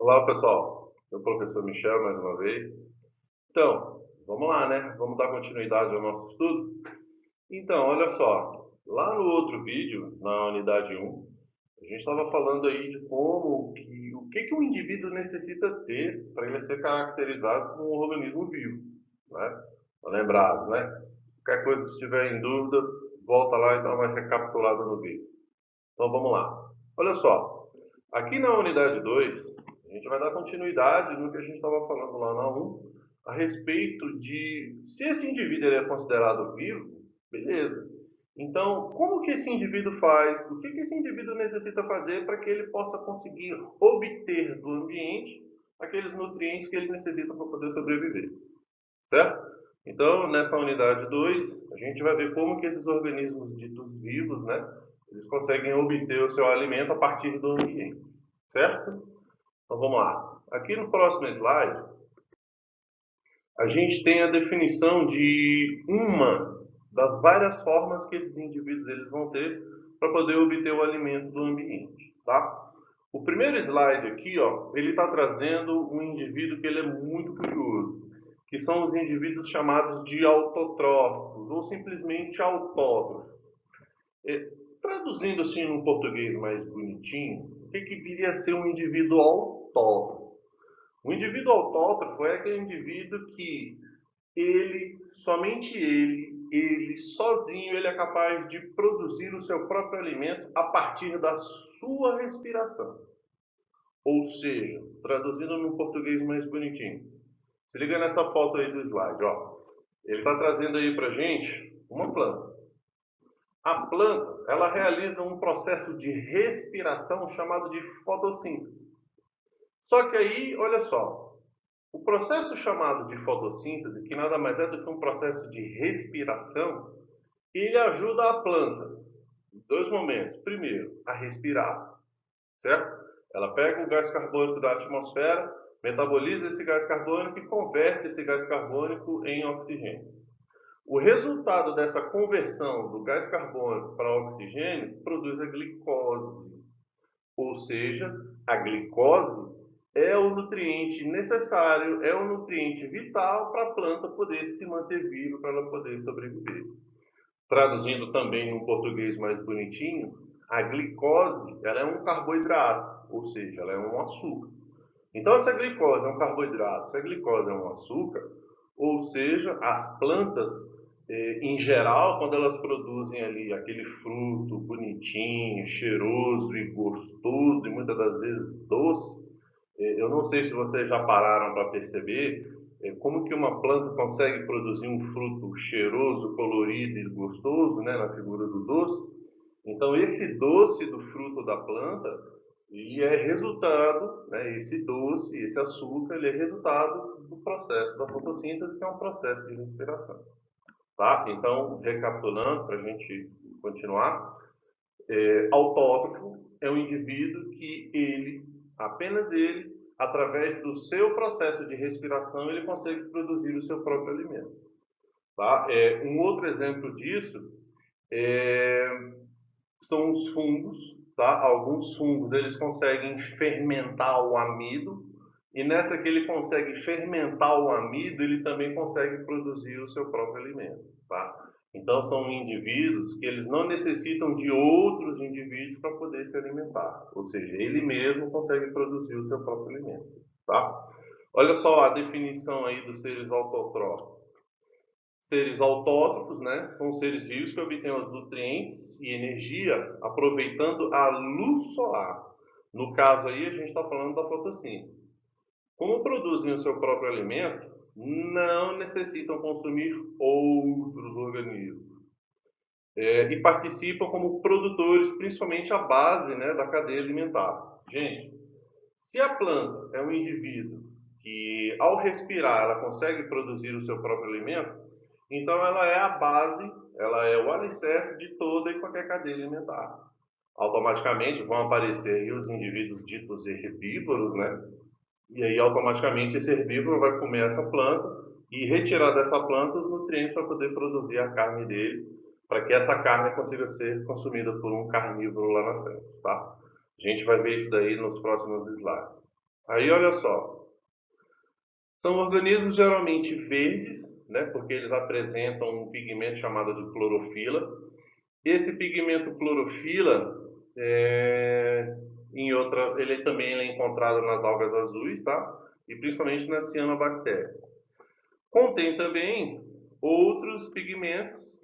Olá, pessoal. Eu sou o professor Michel, mais uma vez. Então, vamos lá, né? Vamos dar continuidade ao nosso estudo? Então, olha só. Lá no outro vídeo, na unidade 1, a gente estava falando aí de o que um indivíduo necessita ter para ele ser caracterizado como um organismo vivo, né? Tá lembrado, né? Qualquer coisa que estiver em dúvida, volta lá e dá uma recapitulada no vídeo. Então, vamos lá. Olha só. Aqui na unidade 2, a gente vai dar continuidade no que a gente estava falando lá na 1, a respeito de se esse indivíduo ele é considerado vivo, beleza. Então, como que esse indivíduo faz? O que esse indivíduo necessita fazer para que ele possa conseguir obter do ambiente aqueles nutrientes que ele necessita para poder sobreviver, certo? Então, nessa unidade 2, a gente vai ver como que esses organismos ditos vivos, né, eles conseguem obter o seu alimento a partir do ambiente, certo? Então, vamos lá. Aqui no próximo slide, a gente tem a definição de uma das várias formas que esses indivíduos eles vão ter para poder obter o alimento do ambiente, tá? O primeiro slide aqui, ó, ele está trazendo um indivíduo que ele é muito curioso, que são os indivíduos chamados de autotróficos ou simplesmente autótrofos. É, traduzindo assim num português mais bonitinho, o que viria a ser um indivíduo autótrofo? O indivíduo autótrofo é aquele indivíduo que somente ele sozinho, ele é capaz de produzir o seu próprio alimento a partir da sua respiração. Ou seja, traduzindo num português mais bonitinho. Se liga nessa foto aí do slide, ó. Ele está trazendo aí para gente uma planta. A planta, ela realiza um processo de respiração chamado de fotossíntese. Só que aí, olha só, o processo chamado de fotossíntese, que nada mais é do que um processo de respiração, ele ajuda a planta em dois momentos. Primeiro, a respirar, certo? Ela pega o gás carbônico da atmosfera, metaboliza esse gás carbônico e converte esse gás carbônico em oxigênio. O resultado dessa conversão do gás carbônico para oxigênio produz a glicose, ou seja, a glicose é o nutriente necessário, é o nutriente vital para a planta poder se manter viva, para ela poder sobreviver. Traduzindo também em um português mais bonitinho, a glicose ela é um carboidrato, ou seja, ela é um açúcar. Então, se a glicose é um carboidrato, se a glicose é um açúcar, ou seja, as plantas, em geral, quando elas produzem ali aquele fruto bonitinho, cheiroso e gostoso, e muitas das vezes doce, eu não sei se vocês já pararam para perceber como que uma planta consegue produzir um fruto cheiroso, colorido e gostoso, né, na figura do doce. Então, esse doce do fruto da planta, ele é resultado, né, esse doce, esse açúcar, ele é resultado do processo da fotossíntese, que é um processo de respiração. Tá? Então, recapitulando, para a gente continuar, autógrafo é um indivíduo que apenas ele, através do seu processo de respiração, ele consegue produzir o seu próprio alimento. Tá? Um outro exemplo disso são os fungos. Tá? Alguns fungos eles conseguem fermentar o amido, e nessa que ele consegue fermentar o amido, ele também consegue produzir o seu próprio alimento. Tá? Então, são indivíduos que eles não necessitam de outros indivíduos para poder se alimentar. Ou seja, ele mesmo consegue produzir o seu próprio alimento. Tá? Olha só a definição aí dos seres autotróficos. Seres autótrofos, né, são seres vivos que obtêm os nutrientes e energia aproveitando a luz solar. No caso aí, a gente está falando da fotossíntese. Como produzem o seu próprio alimento, não necessitam consumir outros organismos. E participam como produtores, principalmente a base, né, da cadeia alimentar. Gente, se a planta é um indivíduo que, ao respirar, ela consegue produzir o seu próprio alimento, então ela é a base, ela é o alicerce de toda e qualquer cadeia alimentar. Automaticamente vão aparecer aí os indivíduos ditos herbívoros, né? E aí automaticamente esse herbívoro vai comer essa planta e retirar dessa planta os nutrientes para poder produzir a carne dele, para que essa carne consiga ser consumida por um carnívoro lá na frente, tá? A gente vai ver isso daí nos próximos slides. Aí, olha só, são organismos geralmente verdes, né, porque eles apresentam um pigmento chamado de clorofila. Esse pigmento clorofila, ele também é encontrado nas algas azuis, tá? E principalmente na cianobactéria. Contém também outros pigmentos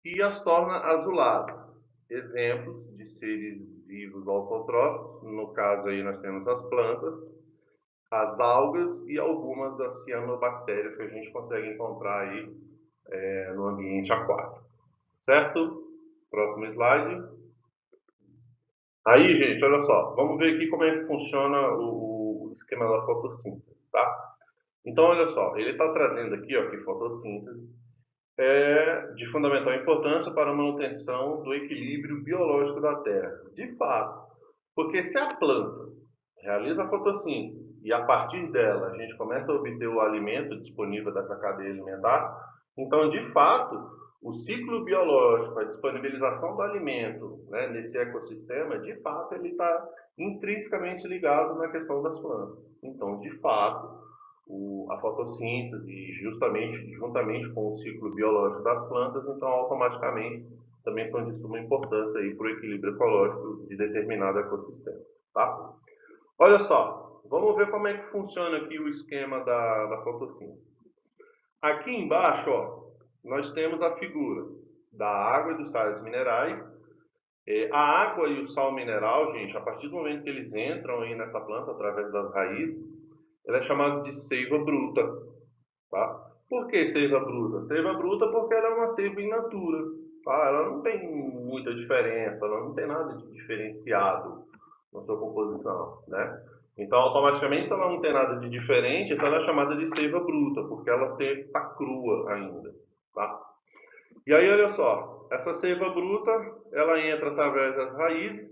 que as torna azuladas. Exemplos de seres vivos autotróficos, no caso aí nós temos as plantas, as algas e algumas das cianobactérias que a gente consegue encontrar aí no ambiente aquático. Certo? Próximo slide. Aí, gente, olha só, vamos ver aqui como é que funciona o esquema da fotossíntese, tá? Então, olha só, ele está trazendo aqui, ó, que fotossíntese é de fundamental importância para a manutenção do equilíbrio biológico da Terra. De fato, porque se a planta realiza a fotossíntese e a partir dela a gente começa a obter o alimento disponível dessa cadeia alimentar, então, de fato, o ciclo biológico, a disponibilização do alimento, né, nesse ecossistema, de fato, ele está intrinsecamente ligado na questão das plantas. Então, de fato, a fotossíntese, juntamente com o ciclo biológico das plantas, então automaticamente também são de suma importância para o equilíbrio ecológico de determinado ecossistema. Tá? Olha só, vamos ver como é que funciona aqui o esquema da fotossíntese. Aqui embaixo, ó, nós temos a figura da água e dos sais minerais. A água e o sal mineral, gente, a partir do momento que eles entram aí nessa planta através das raízes, ela é chamada de seiva bruta. Tá? Por que seiva bruta? Seiva bruta porque ela é uma seiva in natura. Tá? Ela não tem muita diferença, ela não tem nada de diferenciado na sua composição. Né? Então, automaticamente, se ela não tem nada de diferente, então ela é chamada de seiva bruta, porque ela está crua ainda. Tá? E aí, olha só, essa seiva bruta, ela entra através das raízes,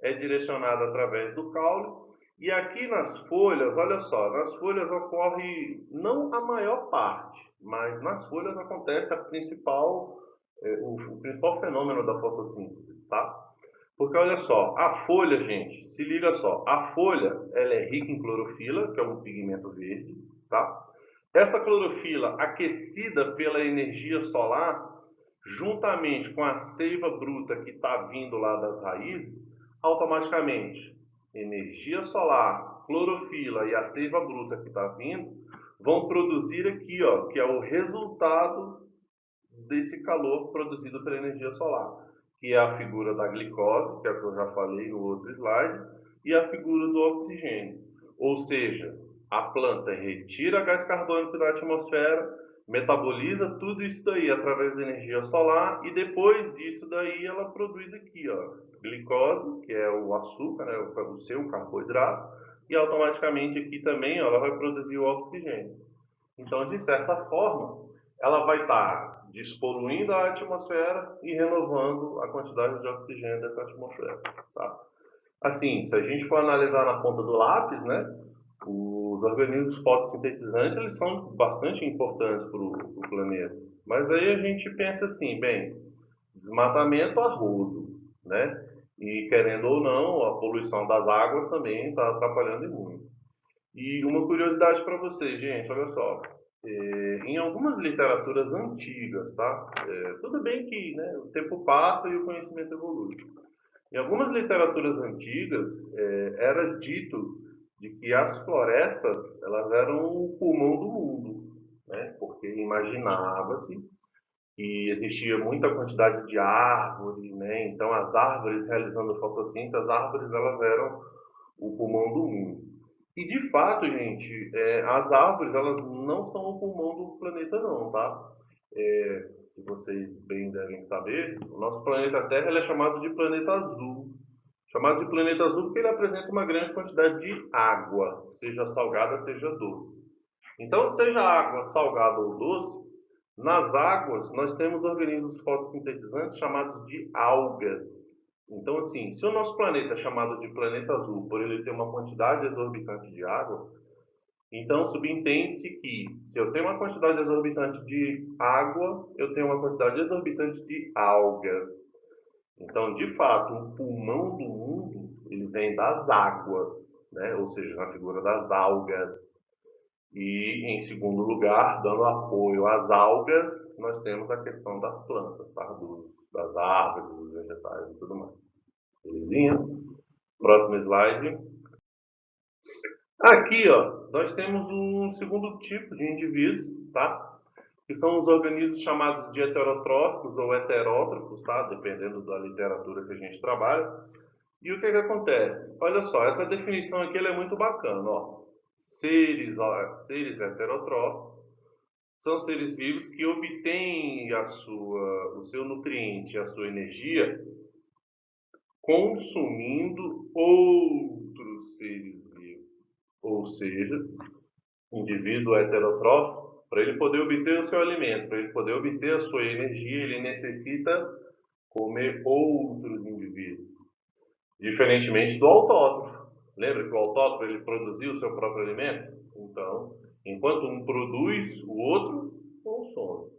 é direcionada através do caule, e aqui nas folhas, olha só, nas folhas ocorre não a maior parte, mas nas folhas acontece o principal fenômeno da fotossíntese, tá? Porque olha só, a folha, gente, se liga só, a folha, ela é rica em clorofila, que é um pigmento verde, tá? Essa clorofila aquecida pela energia solar, juntamente com a seiva bruta que está vindo lá das raízes, automaticamente energia solar, clorofila e a seiva bruta que está vindo vão produzir aqui, ó, que é o resultado desse calor produzido pela energia solar, que é a figura da glicose, que é o que eu já falei no outro slide, e a figura do oxigênio. Ou seja, a planta retira gás carbônico da atmosfera, metaboliza tudo isso daí através da energia solar e depois disso daí ela produz aqui, ó, glicose, que é o açúcar, né, o seu carboidrato, e automaticamente aqui também ó, ela vai produzir o oxigênio. Então, de certa forma, ela vai estar despoluindo a atmosfera e renovando a quantidade de oxigênio dessa atmosfera. Tá? Assim, se a gente for analisar na ponta do lápis, né, os organismos fotossintetizantes eles são bastante importantes para o planeta. Mas aí a gente pensa assim, bem, desmatamento a rodo, né? E querendo ou não, a poluição das águas também está atrapalhando muito. E uma curiosidade para vocês, gente, olha só. Em algumas literaturas antigas, tá? Tudo bem que né, o tempo passa e o conhecimento evolui. Em algumas literaturas antigas, era dito de que as florestas elas eram o pulmão do mundo, né? Porque imaginava-se que existia muita quantidade de árvore, né? Então as árvores realizando fotossíntese, as árvores elas eram o pulmão do mundo. E de fato, gente, as árvores elas não são o pulmão do planeta não, tá? Que vocês bem devem saber, o nosso planeta Terra ele é chamado de planeta azul. Chamado de planeta azul porque ele apresenta uma grande quantidade de água, seja salgada, seja doce. Então, seja água salgada ou doce, nas águas nós temos organismos fotossintetizantes chamados de algas. Então, assim, se o nosso planeta é chamado de planeta azul por ele ter uma quantidade exorbitante de água, então subentende-se que se eu tenho uma quantidade exorbitante de água, eu tenho uma quantidade exorbitante de algas. Então, de fato, o pulmão do mundo ele vem das águas, né? Ou seja, na figura das algas. E, em segundo lugar, dando apoio às algas, nós temos a questão das plantas, tá? Das árvores, dos vegetais e tudo mais. Belezinha? Próximo slide. Aqui, ó, nós temos um segundo tipo de indivíduo, tá? Que são os organismos chamados de heterotróficos ou heterótrofos, tá? Dependendo da literatura que a gente trabalha. E o que que acontece? Olha só, essa definição aqui ela é muito bacana, ó. Seres heterotróficos são seres vivos que obtêm o seu nutriente, a sua energia, consumindo outros seres vivos. Ou seja, indivíduo heterotrófico, para ele poder obter o seu alimento, para ele poder obter a sua energia, ele necessita comer outros indivíduos. Diferentemente do autótrofo. Lembra que o autótrofo ele produzia o seu próprio alimento? Então, enquanto um produz, o outro consome.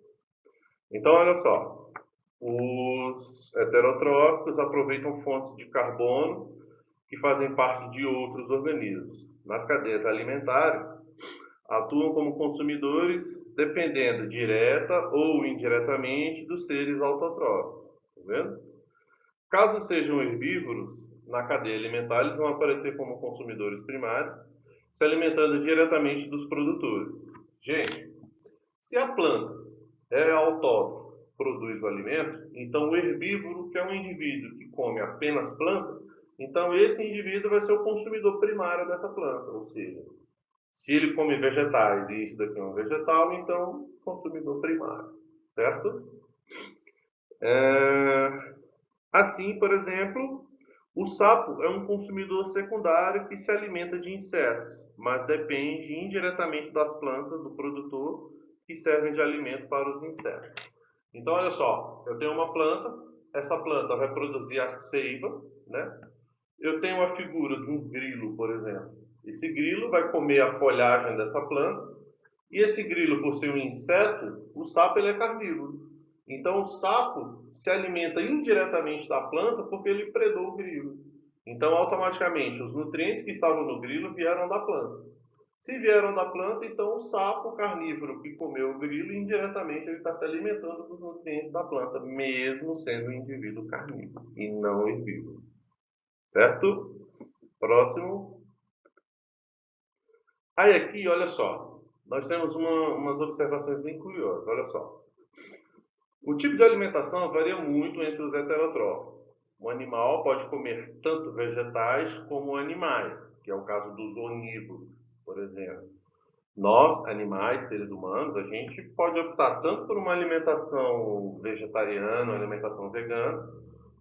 Então, olha só. Os heterotróficos aproveitam fontes de carbono que fazem parte de outros organismos. Nas cadeias alimentares, atuam como consumidores, dependendo direta ou indiretamente dos seres autotróficos. Tá vendo? Caso sejam herbívoros, na cadeia alimentar eles vão aparecer como consumidores primários, se alimentando diretamente dos produtores. Gente, se a planta é autótrofa, produz o alimento, então o herbívoro, que é um indivíduo que come apenas planta, então esse indivíduo vai ser o consumidor primário dessa planta, ou seja, se ele come vegetais e isso daqui é um vegetal, então consumidor primário, certo? Assim, por exemplo, o sapo é um consumidor secundário que se alimenta de insetos, mas depende indiretamente das plantas do produtor que servem de alimento para os insetos. Então, olha só, eu tenho uma planta, essa planta vai produzir a seiva, né? Eu tenho a figura de um grilo, por exemplo. Esse grilo vai comer a folhagem dessa planta, e esse grilo, por ser um inseto, o sapo ele é carnívoro. Então, o sapo se alimenta indiretamente da planta porque ele predou o grilo. Então, automaticamente, os nutrientes que estavam no grilo vieram da planta. Se vieram da planta, então o sapo carnívoro que comeu o grilo, indiretamente ele está se alimentando dos nutrientes da planta, mesmo sendo um indivíduo carnívoro e não herbívoro. Certo? Próximo. Aí aqui, olha só, nós temos umas observações bem curiosas, olha só. O tipo de alimentação varia muito entre os heterotróficos. O animal pode comer tanto vegetais como animais, que é o caso dos onívoros, por exemplo. Nós, animais, seres humanos, a gente pode optar tanto por uma alimentação vegetariana, uma alimentação vegana,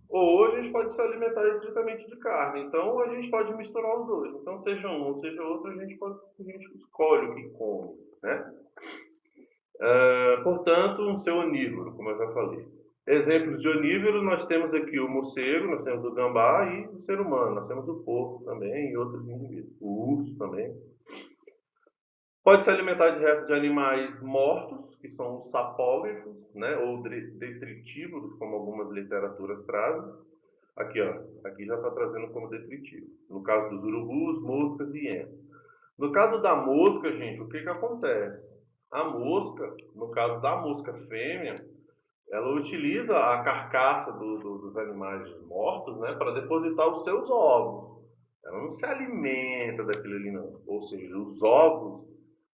ou a gente pode se alimentar estritamente de carne. Então, a gente pode misturar os dois. Então, seja um ou seja outro, a gente escolhe o que come, né? Portanto, um ser onívoro, como eu já falei. Exemplos de onívoros, nós temos aqui o morcego, nós temos o gambá e o ser humano. Nós temos o porco também e outros indivíduos. O urso também. Pode se alimentar de restos de animais mortos, que são os sapógrafos, né, ou detritívoros, como algumas literaturas trazem. Aqui, ó, aqui já está trazendo como detritivo. No caso dos urubus, moscas e hienas. No caso da mosca, gente, o que que acontece? A mosca, no caso da mosca fêmea, ela utiliza a carcaça dos animais mortos, né, para depositar os seus ovos. Ela não se alimenta daquilo ali, não. Ou seja, os ovos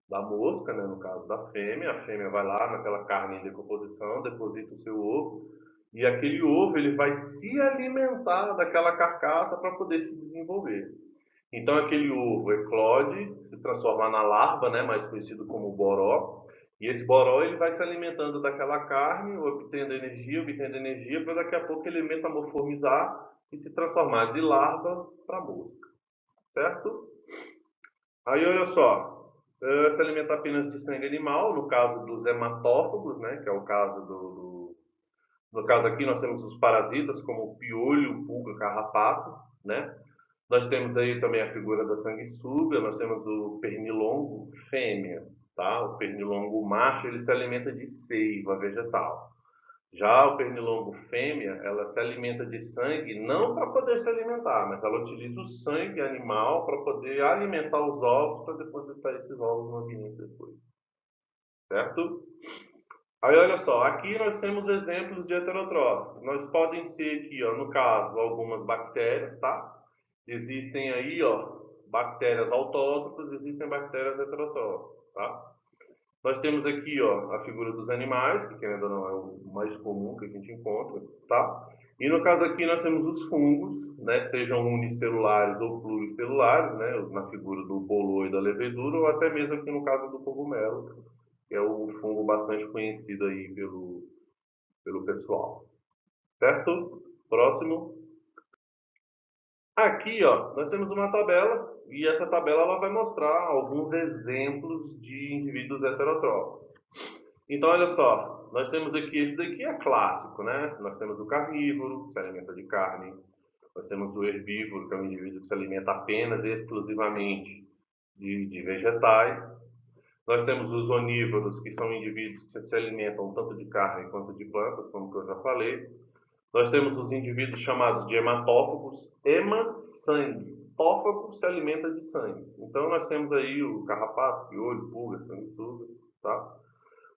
da mosca, né, no caso da fêmea, a fêmea vai lá naquela carne em decomposição, deposita o seu ovo, e aquele ovo ele vai se alimentar daquela carcaça para poder se desenvolver. Então aquele ovo eclode, se transforma na larva, né, mais conhecido como boró, e esse boró ele vai se alimentando daquela carne, obtendo energia, para daqui a pouco ele metamorfizar e se transformar de larva para mosca, certo? Aí olha só, se alimentar apenas de sangue animal, no caso dos hematófagos, né, que é o caso no caso aqui nós temos os parasitas como o piolho, pulga, carrapato, né? Nós temos aí também a figura da sanguessuga, nós temos o pernilongo fêmea, tá? O pernilongo macho, ele se alimenta de seiva vegetal. Já o pernilongo fêmea, ela se alimenta de sangue não para poder se alimentar, mas ela utiliza o sangue animal para poder alimentar os ovos para depositar esses ovos no ambiente depois. Certo? Aí olha só, aqui nós temos exemplos de heterotróficos. Nós podem ser aqui, ó, no caso, algumas bactérias, tá? Existem aí, ó, bactérias autótrofas, existem bactérias heterotróficas, tá? Nós temos aqui, ó, a figura dos animais, que querendo ou não é o mais comum que a gente encontra, tá? E no caso aqui nós temos os fungos, né, sejam unicelulares ou pluricelulares, né, na figura do bolor e da levedura, ou até mesmo aqui no caso do cogumelo, que é o fungo bastante conhecido aí pelo pessoal. Certo? Próximo. Aqui, ó, nós temos uma tabela e essa tabela ela vai mostrar alguns exemplos de indivíduos heterotróficos. Então, olha só, nós temos aqui, esse daqui é clássico, né? Nós temos o carnívoro, que se alimenta de carne. Nós temos o herbívoro, que é um indivíduo que se alimenta apenas e exclusivamente de vegetais. Nós temos os onívoros, que são indivíduos que se alimentam tanto de carne quanto de plantas, como eu já falei. Nós temos os indivíduos chamados de hematófagos, sangue. Tófago se alimenta de sangue. Então, nós temos aí o carrapato, piolho, pulga, sanguessuga, tá?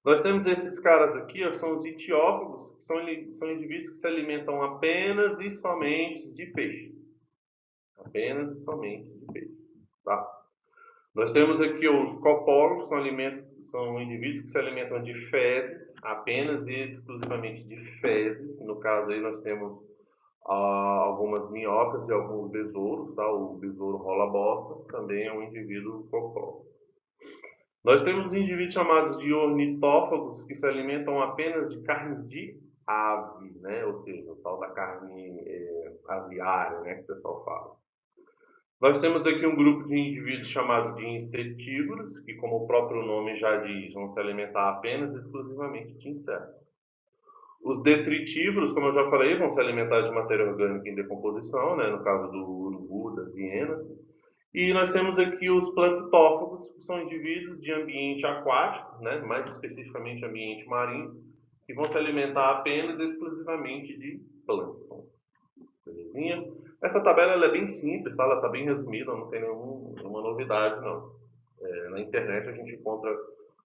Nós temos esses caras aqui, ó, são os ictiófagos, que são indivíduos que se alimentam apenas e somente de peixe. Apenas e somente de peixe, tá? Nós temos aqui os copólogos, são indivíduos que se alimentam de fezes, apenas e exclusivamente de fezes. No caso aí nós temos algumas minhocas e alguns besouros, tá? O besouro rola-bosta também é um indivíduo copólogo. Nós temos indivíduos chamados de ornitófagos que se alimentam apenas de carnes de ave, né? Ou seja, o tal da carne aviária, né? Que o pessoal fala. Nós temos aqui um grupo de indivíduos chamados de insetívoros, que, como o próprio nome já diz, vão se alimentar apenas e exclusivamente de insetos. Os detritívoros, como eu já falei, vão se alimentar de matéria orgânica em decomposição, né? No caso do urubu, das hienas. E nós temos aqui os planctófagos, que são indivíduos de ambiente aquático, né? Mais especificamente ambiente marinho, que vão se alimentar apenas e exclusivamente de plâncton. Belezinha? Essa tabela ela é bem simples, tá? Ela está bem resumida, não tem nenhuma novidade, não. Na internet a gente encontra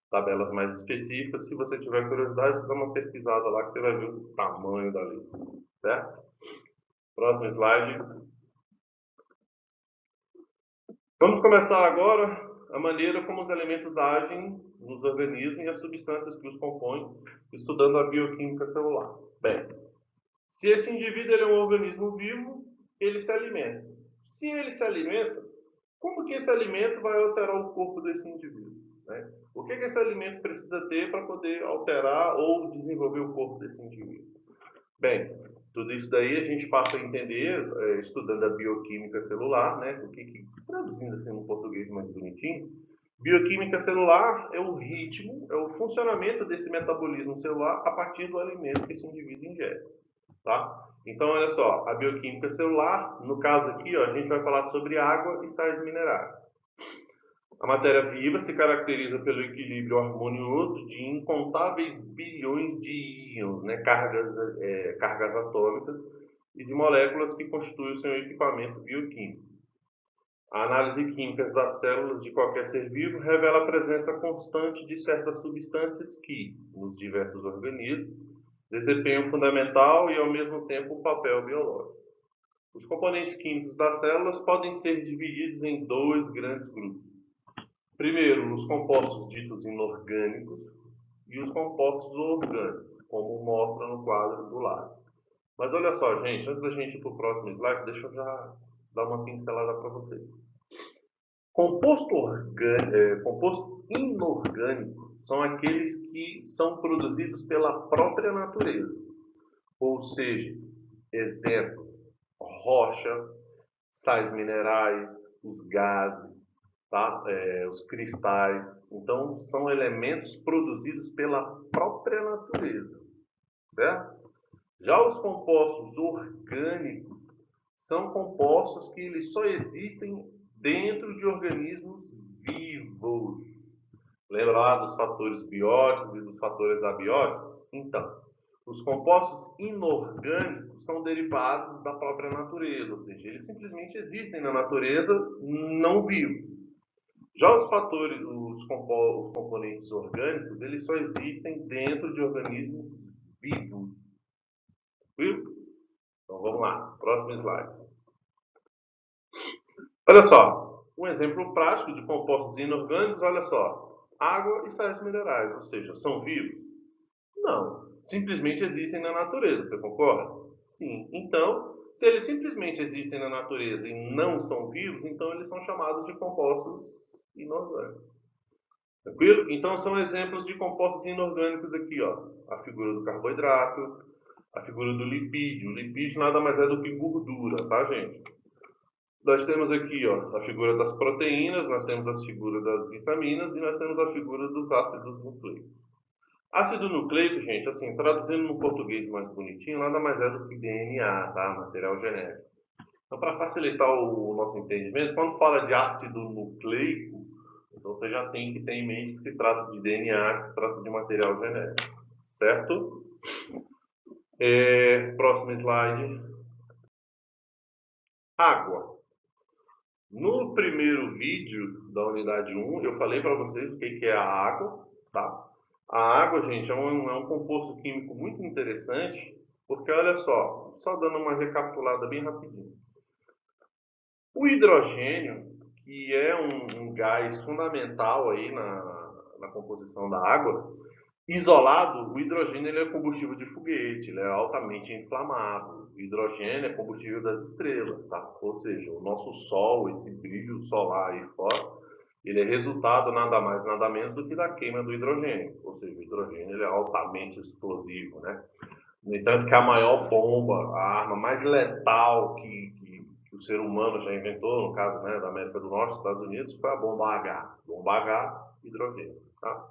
tabelas mais específicas. Se você tiver curiosidade, dá uma pesquisada lá que você vai ver o tamanho da lista. Certo? Próximo slide. Vamos começar agora a maneira como os elementos agem nos organismos e as substâncias que os compõem, estudando a bioquímica celular. Bem, se esse indivíduo ele é um organismo vivo, ele se alimenta. Se ele se alimenta, como que esse alimento vai alterar o corpo desse indivíduo? Né? O que esse alimento precisa ter para poder alterar ou desenvolver o corpo desse indivíduo? Bem, tudo isso daí a gente passa a entender estudando a bioquímica celular, né? Traduzindo assim no português mais bonitinho, bioquímica celular é o ritmo, é o funcionamento desse metabolismo celular a partir do alimento que esse indivíduo ingere, tá? Então, olha só, a bioquímica celular, no caso aqui, ó, a gente vai falar sobre água e sais minerais. A matéria viva se caracteriza pelo equilíbrio harmonioso de incontáveis bilhões de íons, né, cargas atômicas e de moléculas que constituem o seu equipamento bioquímico. A análise química das células de qualquer ser vivo revela a presença constante de certas substâncias que, nos diversos organismos, desempenham um fundamental e, ao mesmo tempo, um papel biológico. Os componentes químicos das células podem ser divididos em dois grandes grupos. Primeiro, os compostos ditos inorgânicos e os compostos orgânicos, como mostra no quadro do lado. Mas olha só, gente, antes da gente ir para o próximo slide, deixa eu já dar uma pincelada para vocês. Composto inorgânico são aqueles que são produzidos pela própria natureza. Ou seja, exemplo, rocha, sais minerais, os gases, tá? Os cristais. Então, são elementos produzidos pela própria natureza, certo? Já os compostos orgânicos são compostos que eles só existem dentro de organismos vivos. Lembra lá dos fatores bióticos e dos fatores abióticos? Então, Os compostos inorgânicos são derivados da própria natureza, ou seja, eles simplesmente existem na natureza não vivo. Já os fatores, os componentes orgânicos, eles só existem dentro de organismos vivos. Viu? Então vamos lá, próximo slide. Olha só, um exemplo prático de compostos inorgânicos, olha só, água e sais minerais, ou seja, são vivos? Não, simplesmente existem na natureza, você concorda? Sim. Então, se eles simplesmente existem na natureza e não são vivos, então eles são chamados de compostos inorgânicos. Tranquilo? Então são exemplos de compostos inorgânicos aqui, ó. A figura do carboidrato, a figura do lipídio. O lipídio nada mais é do que gordura, tá, gente? Nós temos aqui, ó, a figura das proteínas, nós temos a figura das vitaminas e nós temos a figura dos ácidos nucleicos. Ácido nucleico, gente, assim, traduzindo no português mais bonitinho, nada mais é do que DNA, tá? Material genético. Então, para facilitar o nosso entendimento, quando fala de ácido nucleico, então você já tem que ter em mente que se trata de DNA, que se trata de material genético, certo? Próximo slide. Água. No primeiro vídeo da unidade 1, eu falei para vocês o que é a água, tá? A água, gente, é um composto químico muito interessante, porque olha só dando uma recapitulada bem rapidinho. O hidrogênio, que é um gás fundamental aí na composição da água, isolado, o hidrogênio ele é combustível de foguete, ele é altamente inflamável. O hidrogênio é combustível das estrelas, tá? Ou seja, o nosso Sol, esse brilho solar aí fora, ele é resultado nada mais, nada menos do que da queima do hidrogênio. Ou seja, o hidrogênio ele é altamente explosivo, né? No entanto, que a maior bomba, a arma mais letal que o ser humano já inventou, no caso, né, da América do Norte, Estados Unidos, foi a bomba H. Bomba H, hidrogênio, tá?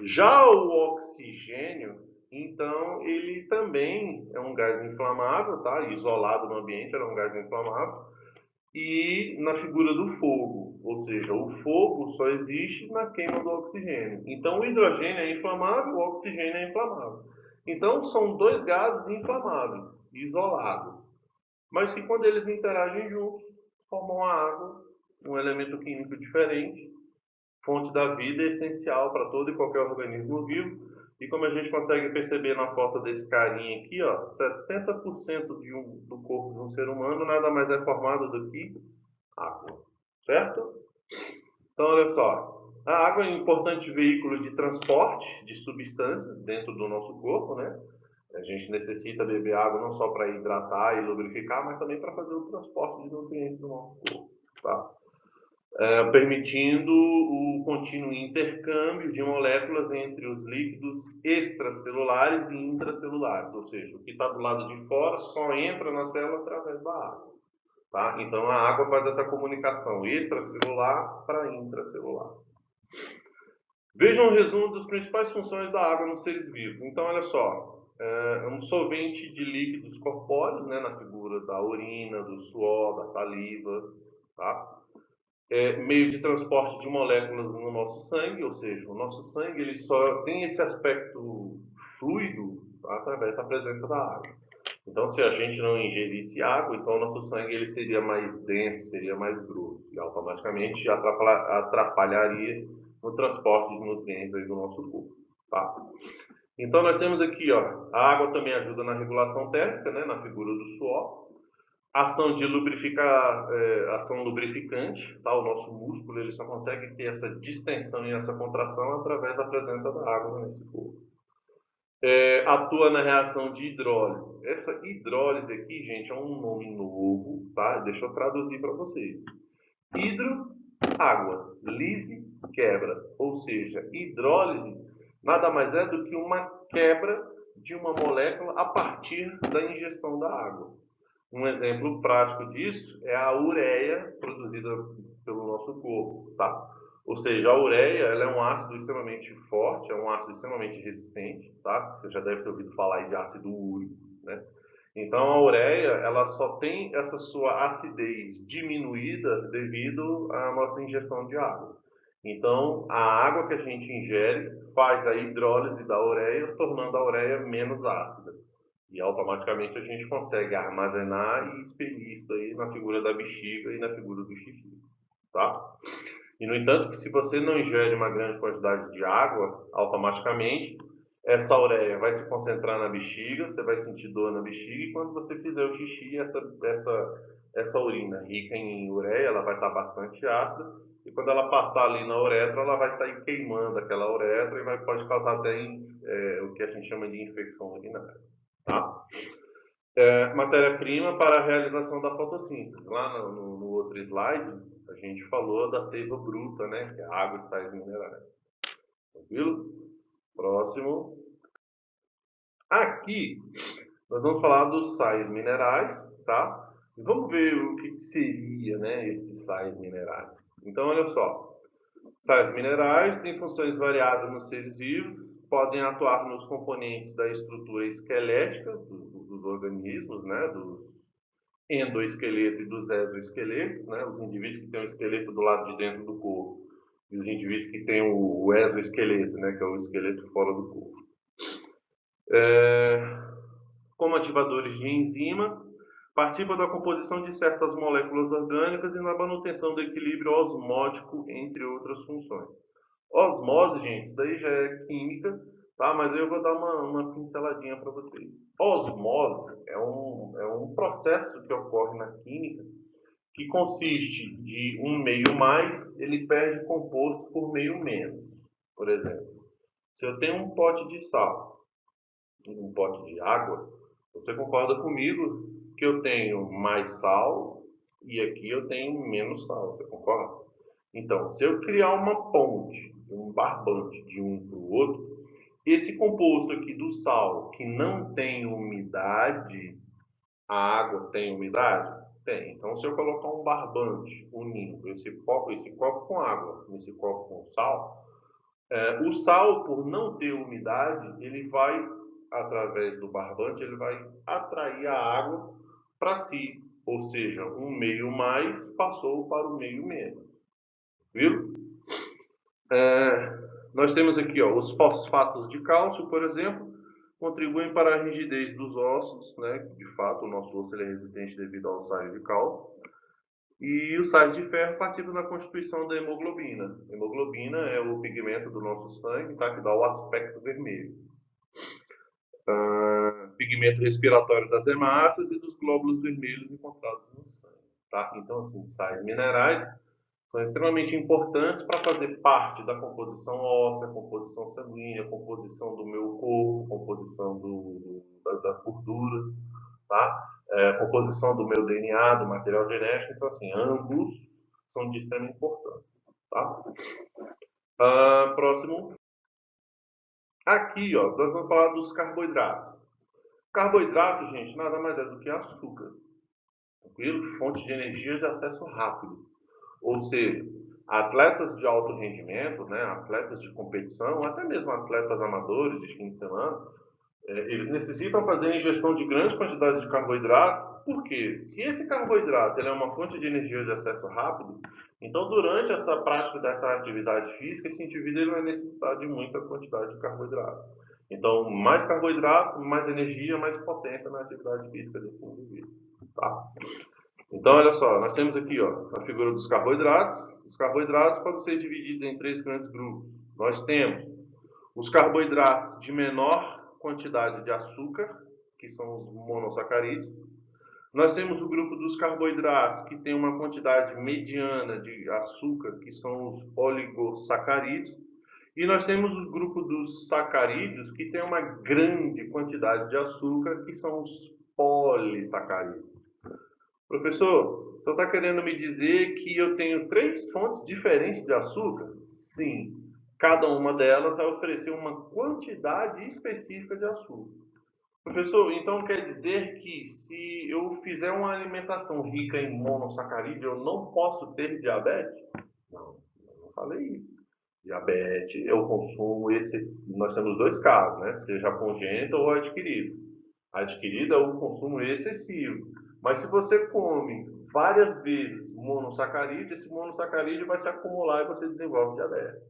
Já o oxigênio, então, ele também é um gás inflamável, tá? Isolado no ambiente, ele é um gás inflamável. E na figura do fogo, ou seja, o fogo só existe na queima do oxigênio. Então, o hidrogênio é inflamável, o oxigênio é inflamável. Então, são dois gases inflamáveis, isolados, mas que quando eles interagem juntos, formam a água, um elemento químico diferente, fonte da vida, essencial para todo e qualquer organismo vivo. E como a gente consegue perceber na foto desse carinha aqui, ó, 70% do corpo de um ser humano nada mais é formado do que água, certo? Então, olha só, a água é um importante veículo de transporte de substâncias dentro do nosso corpo, né? A gente necessita beber água não só para hidratar e lubrificar, mas também para fazer o transporte de nutrientes do nosso corpo, tá? Permitindo o contínuo intercâmbio de moléculas entre os líquidos extracelulares e intracelulares, ou seja, o que está do lado de fora só entra na célula através da água. Tá? Então a água faz essa comunicação extracelular para intracelular. Vejam um resumo das principais funções da água nos seres vivos. Então, olha só, é um solvente de líquidos corpóreos, né, na figura da urina, do suor, da saliva, tá? Meio de transporte de moléculas no nosso sangue, ou seja, o nosso sangue ele só tem esse aspecto fluido, tá, através da presença da água. Então, se a gente não ingerisse água, então o nosso sangue ele seria mais denso, seria mais grosso, e automaticamente atrapalharia no transporte de nutrientes do nosso corpo. Tá? Então, nós temos aqui, ó, a água também ajuda na regulação térmica, né, na figura do suor. Ação de lubrificar, ação lubrificante, tá? O nosso músculo ele só consegue ter essa distensão e essa contração através da presença da água nesse corpo. Atua na reação de hidrólise. Essa hidrólise aqui, gente, é um nome novo, tá? Deixa eu traduzir para vocês. Hidro, água. Lise, quebra. Ou seja, hidrólise nada mais é do que uma quebra de uma molécula a partir da ingestão da água. Um exemplo prático disso é a ureia produzida pelo nosso corpo, tá? Ou seja, a ureia ela é um ácido extremamente forte, é um ácido extremamente resistente, tá? Você já deve ter ouvido falar aí de ácido úrico, né? Então a ureia ela só tem essa sua acidez diminuída devido à nossa ingestão de água. Então, a água que a gente ingere faz a hidrólise da ureia, tornando a ureia menos ácida. E automaticamente a gente consegue armazenar e expelir isso aí na figura da bexiga e na figura do xixi, tá? E, no entanto, que se você não ingere uma grande quantidade de água, automaticamente essa ureia vai se concentrar na bexiga, você vai sentir dor na bexiga, e quando você fizer o xixi, essa urina rica em ureia, ela vai estar bastante ácida, e quando ela passar ali na uretra, ela vai sair queimando aquela uretra e pode causar até o que a gente chama de infecção urinária, tá? Matéria-prima para a realização da fotossíntese. Lá no outro slide, a gente falou da seiva bruta, né? Que é água e sais minerais. Tranquilo? Próximo. Aqui, nós vamos falar dos sais minerais, tá? E vamos ver o que seria, né, esses sais minerais. Então, olha só. Sais minerais têm funções variadas nos seres vivos, podem atuar nos componentes da estrutura esquelética dos organismos, né, dos endoesqueleto e dos exoesqueletos, né, os indivíduos que têm o esqueleto do lado de dentro do corpo e os indivíduos que têm o exoesqueleto, né, que é o esqueleto fora do corpo. Como ativadores de enzima, participam da composição de certas moléculas orgânicas e na manutenção do equilíbrio osmótico, entre outras funções. Osmose, gente, isso daí já é química, tá? Mas eu vou dar uma pinceladinha para vocês. Osmose é um processo que ocorre na química que consiste de um meio mais, ele perde composto por meio menos. Por exemplo, se eu tenho um pote de sal e um pote de água, você concorda comigo que eu tenho mais sal e aqui eu tenho menos sal, você concorda? Então, se eu criar uma ponte, um barbante de um para o outro, esse composto aqui do sal, que não tem umidade, a água tem umidade? Tem. Então, se eu colocar um barbante unindo esse copo com água, esse copo com sal, o sal, por não ter umidade, ele vai, através do barbante, ele vai atrair a água para si. Ou seja, um meio mais passou para o meio menos. Viu? Nós temos aqui os fosfatos de cálcio, por exemplo, contribuem para a rigidez dos ossos, né? De fato, o nosso osso é resistente devido ao sais de cálcio. E os sais de ferro participam da constituição da hemoglobina. A hemoglobina é o pigmento do nosso sangue, tá? Que dá o aspecto vermelho. Pigmento respiratório das hemácias e dos glóbulos vermelhos encontrados no sangue. Tá? Então, assim, sais minerais são extremamente importantes para fazer parte da composição óssea, composição sanguínea, composição do meu corpo, composição das gorduras, tá? Composição do meu DNA, do material genético. Então, assim, ambos são de extrema importância. Tá? Próximo. Aqui, nós vamos falar dos carboidratos. Carboidrato, gente, nada mais é do que açúcar. Tranquilo? Fonte de energia de acesso rápido. Ou seja, atletas de alto rendimento, né, atletas de competição, até mesmo atletas amadores de fim de semana, eles necessitam fazer a ingestão de grande quantidade de carboidrato, porque se esse carboidrato ele é uma fonte de energia de acesso rápido, então durante essa prática dessa atividade física, esse indivíduo ele vai necessitar de muita quantidade de carboidrato. Então, mais carboidrato, mais energia, mais potência na atividade física desse indivíduo. Tá? Então, olha só, nós temos aqui a figura dos carboidratos. Os carboidratos podem ser divididos em 3 grandes grupos. Nós temos os carboidratos de menor quantidade de açúcar, que são os monossacarídeos. Nós temos o grupo dos carboidratos, que tem uma quantidade mediana de açúcar, que são os oligosacarídeos. E nós temos o grupo dos sacarídeos, que tem uma grande quantidade de açúcar, que são os polissacarídeos. Professor, você está querendo me dizer que eu tenho 3 fontes diferentes de açúcar? Sim. Cada uma delas vai oferecer uma quantidade específica de açúcar. Professor, então quer dizer que se eu fizer uma alimentação rica em monossacarídeo, eu não posso ter diabetes? Não, eu não falei isso. Diabetes, eu consumo nós temos 2 casos, né? Seja congênito ou adquirido. Adquirido é o consumo excessivo. Mas se você come várias vezes monossacarídeo, esse monossacarídeo vai se acumular e você desenvolve diabetes.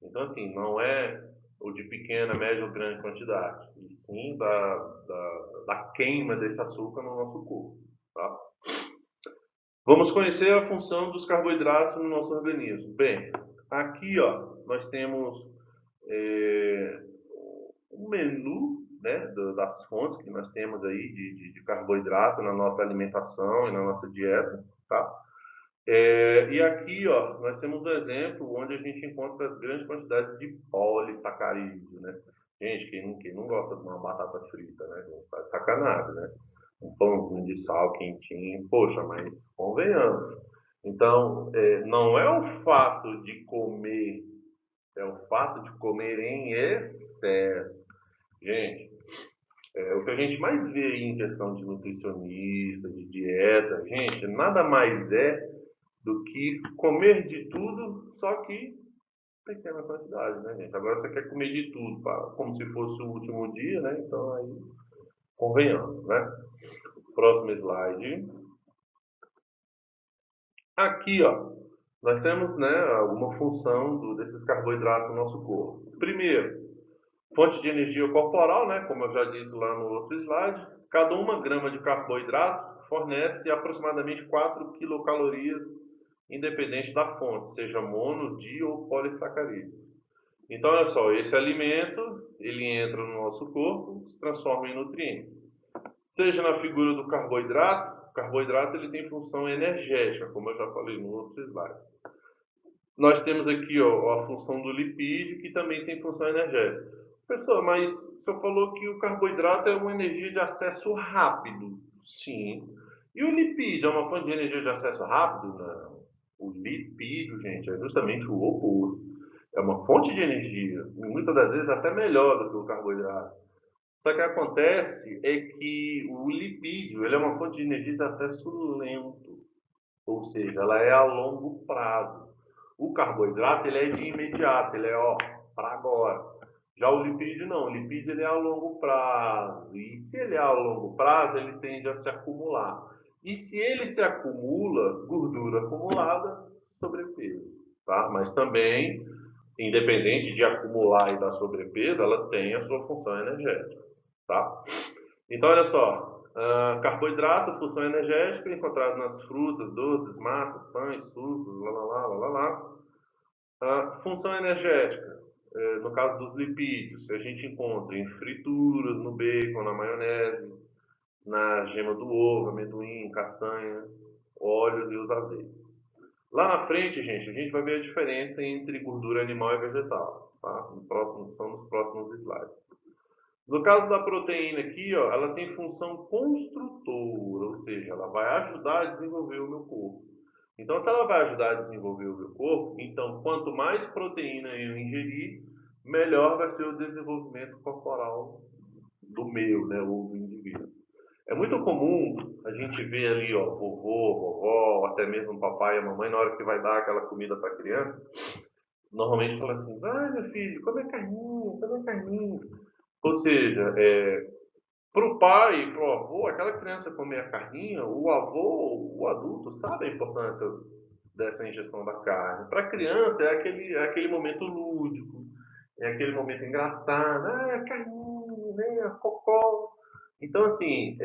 Então, assim, não é o de pequena, média ou grande quantidade, e sim da queima desse açúcar no nosso corpo, tá? Vamos conhecer a função dos carboidratos no nosso organismo. Bem, aqui ó, nós temos um menu, né, das fontes que nós temos aí de carboidrato na nossa alimentação e na nossa dieta, tá? E aqui, ó, nós temos um exemplo onde a gente encontra as grandes quantidades de polissacarídeo, né? Gente, quem não gosta de uma batata frita, né? Não faz sacanagem, né? Um pãozinho de sal quentinho, poxa, mas convenhamos. Então, não é o fato de comer, é o fato de comer em excesso. Gente, o que a gente mais vê aí em questão de nutricionista, de dieta, gente, nada mais é do que comer de tudo, só que pequena quantidade, né, gente? Agora você quer comer de tudo, como se fosse o último dia, né? Então aí, convenhamos, né? Próximo slide. Aqui, ó, nós temos, né, uma função desses carboidratos no nosso corpo. Primeiro, fonte de energia corporal, né? Como eu já disse lá no outro slide. Cada 1 grama de carboidrato fornece aproximadamente 4 quilocalorias, independente da fonte, seja mono, di ou polissacarídeo. Então, olha só, esse alimento, ele entra no nosso corpo, se transforma em nutriente. Seja na figura do carboidrato, o carboidrato ele tem função energética, como eu já falei no outro slide. Nós temos aqui ó, a função do lipídio, que também tem função energética. Pessoal, mas o senhor falou que o carboidrato é uma energia de acesso rápido. Sim. E o lipídio é uma fonte de energia de acesso rápido? Não. O lipídio, gente, é justamente o oposto. É uma fonte de energia, e muitas das vezes até melhor do que o carboidrato. Só que acontece é que o lipídio ele é uma fonte de energia de acesso lento, ou seja, ela é a longo prazo. O carboidrato ele é de imediato, ele é ó, para agora. Já o lipídio não, o lipídio ele é a longo prazo. E se ele é a longo prazo, ele tende a se acumular. E se ele se acumula, gordura acumulada, sobrepeso, tá? Mas também, independente de acumular e dar sobrepeso, ela tem a sua função energética, tá? Então, olha só, carboidrato, função energética, encontrado nas frutas, doces, massas, pães, sucos, lá, lá, lá, lá, lá, lá. Função energética, no caso dos lipídios, a gente encontra em frituras, no bacon, na maionese, na gema do ovo, amendoim, castanha, óleos e os azeites. Lá na frente, gente, a gente vai ver a diferença entre gordura animal e vegetal, tá? São nos próximos slides. No caso da proteína aqui, ó, ela tem função construtora, ou seja, ela vai ajudar a desenvolver o meu corpo. Então, se ela vai ajudar a desenvolver o meu corpo, então quanto mais proteína eu ingerir, melhor vai ser o desenvolvimento corporal do meu, né, ou do indivíduo. É muito comum a gente ver ali, ó, vovô, vovó, até mesmo o papai e a mamãe, na hora que vai dar aquela comida para a criança, normalmente fala assim, vai meu filho, come a carninha, come a carninha. Ou seja, para o pai e para o avô, aquela criança comer a carninha, o avô, o adulto, sabe a importância dessa ingestão da carne. Para a criança é aquele momento lúdico, é aquele momento engraçado, a carninha, né, a cocó. Então, assim,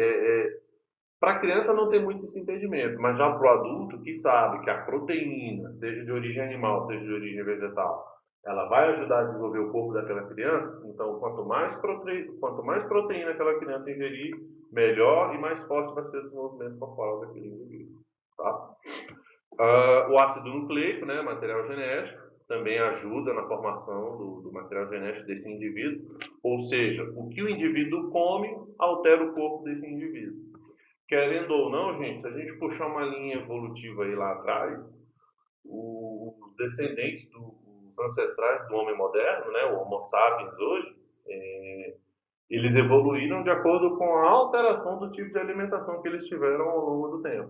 para a criança não tem muito esse entendimento, mas já para o adulto que sabe que a proteína, seja de origem animal, seja de origem vegetal, ela vai ajudar a desenvolver o corpo daquela criança, então quanto mais proteína aquela criança ingerir, melhor e mais forte vai ser o desenvolvimento corporal daquele indivíduo. Tá? O ácido nucleico, né, material genético, também ajuda na formação do material genético desse indivíduo, ou seja, o que o indivíduo come altera o corpo desse indivíduo. Querendo ou não, gente, se a gente puxar uma linha evolutiva aí lá atrás, os descendentes dos ancestrais do homem moderno, né, o Homo sapiens hoje, eles evoluíram de acordo com a alteração do tipo de alimentação que eles tiveram ao longo do tempo.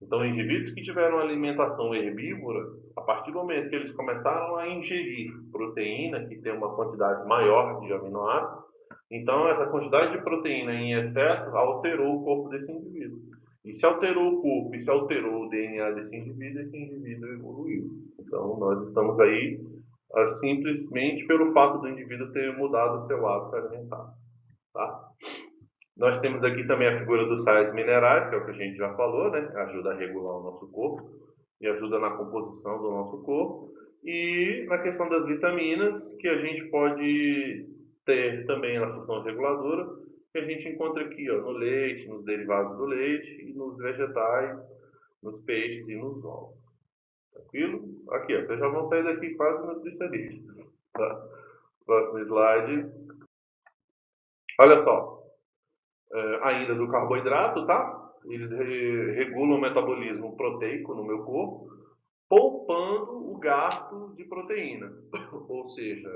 Então, indivíduos que tiveram alimentação herbívora, a partir do momento que eles começaram a ingerir proteína, que tem uma quantidade maior de aminoácidos, então essa quantidade de proteína em excesso alterou o corpo desse indivíduo. E se alterou o corpo, e se alterou o DNA desse indivíduo evoluiu. Então, nós estamos aí simplesmente pelo fato do indivíduo ter mudado o seu hábito alimentar. Tá? Nós temos aqui também a figura dos sais minerais, que é o que a gente já falou, né? Ajuda a regular o nosso corpo e ajuda na composição do nosso corpo. E na questão das vitaminas, que a gente pode ter também na função reguladora, que a gente encontra aqui ó, no leite, nos derivados do leite, e nos vegetais, nos peixes e nos ovos. Tranquilo? Aqui, ó, vocês já vão sair daqui quase nutricionistas. Tá? Próximo slide. Olha só, ainda do carboidrato, tá? Eles regulam o metabolismo proteico no meu corpo, poupando o gasto de proteína. Ou seja,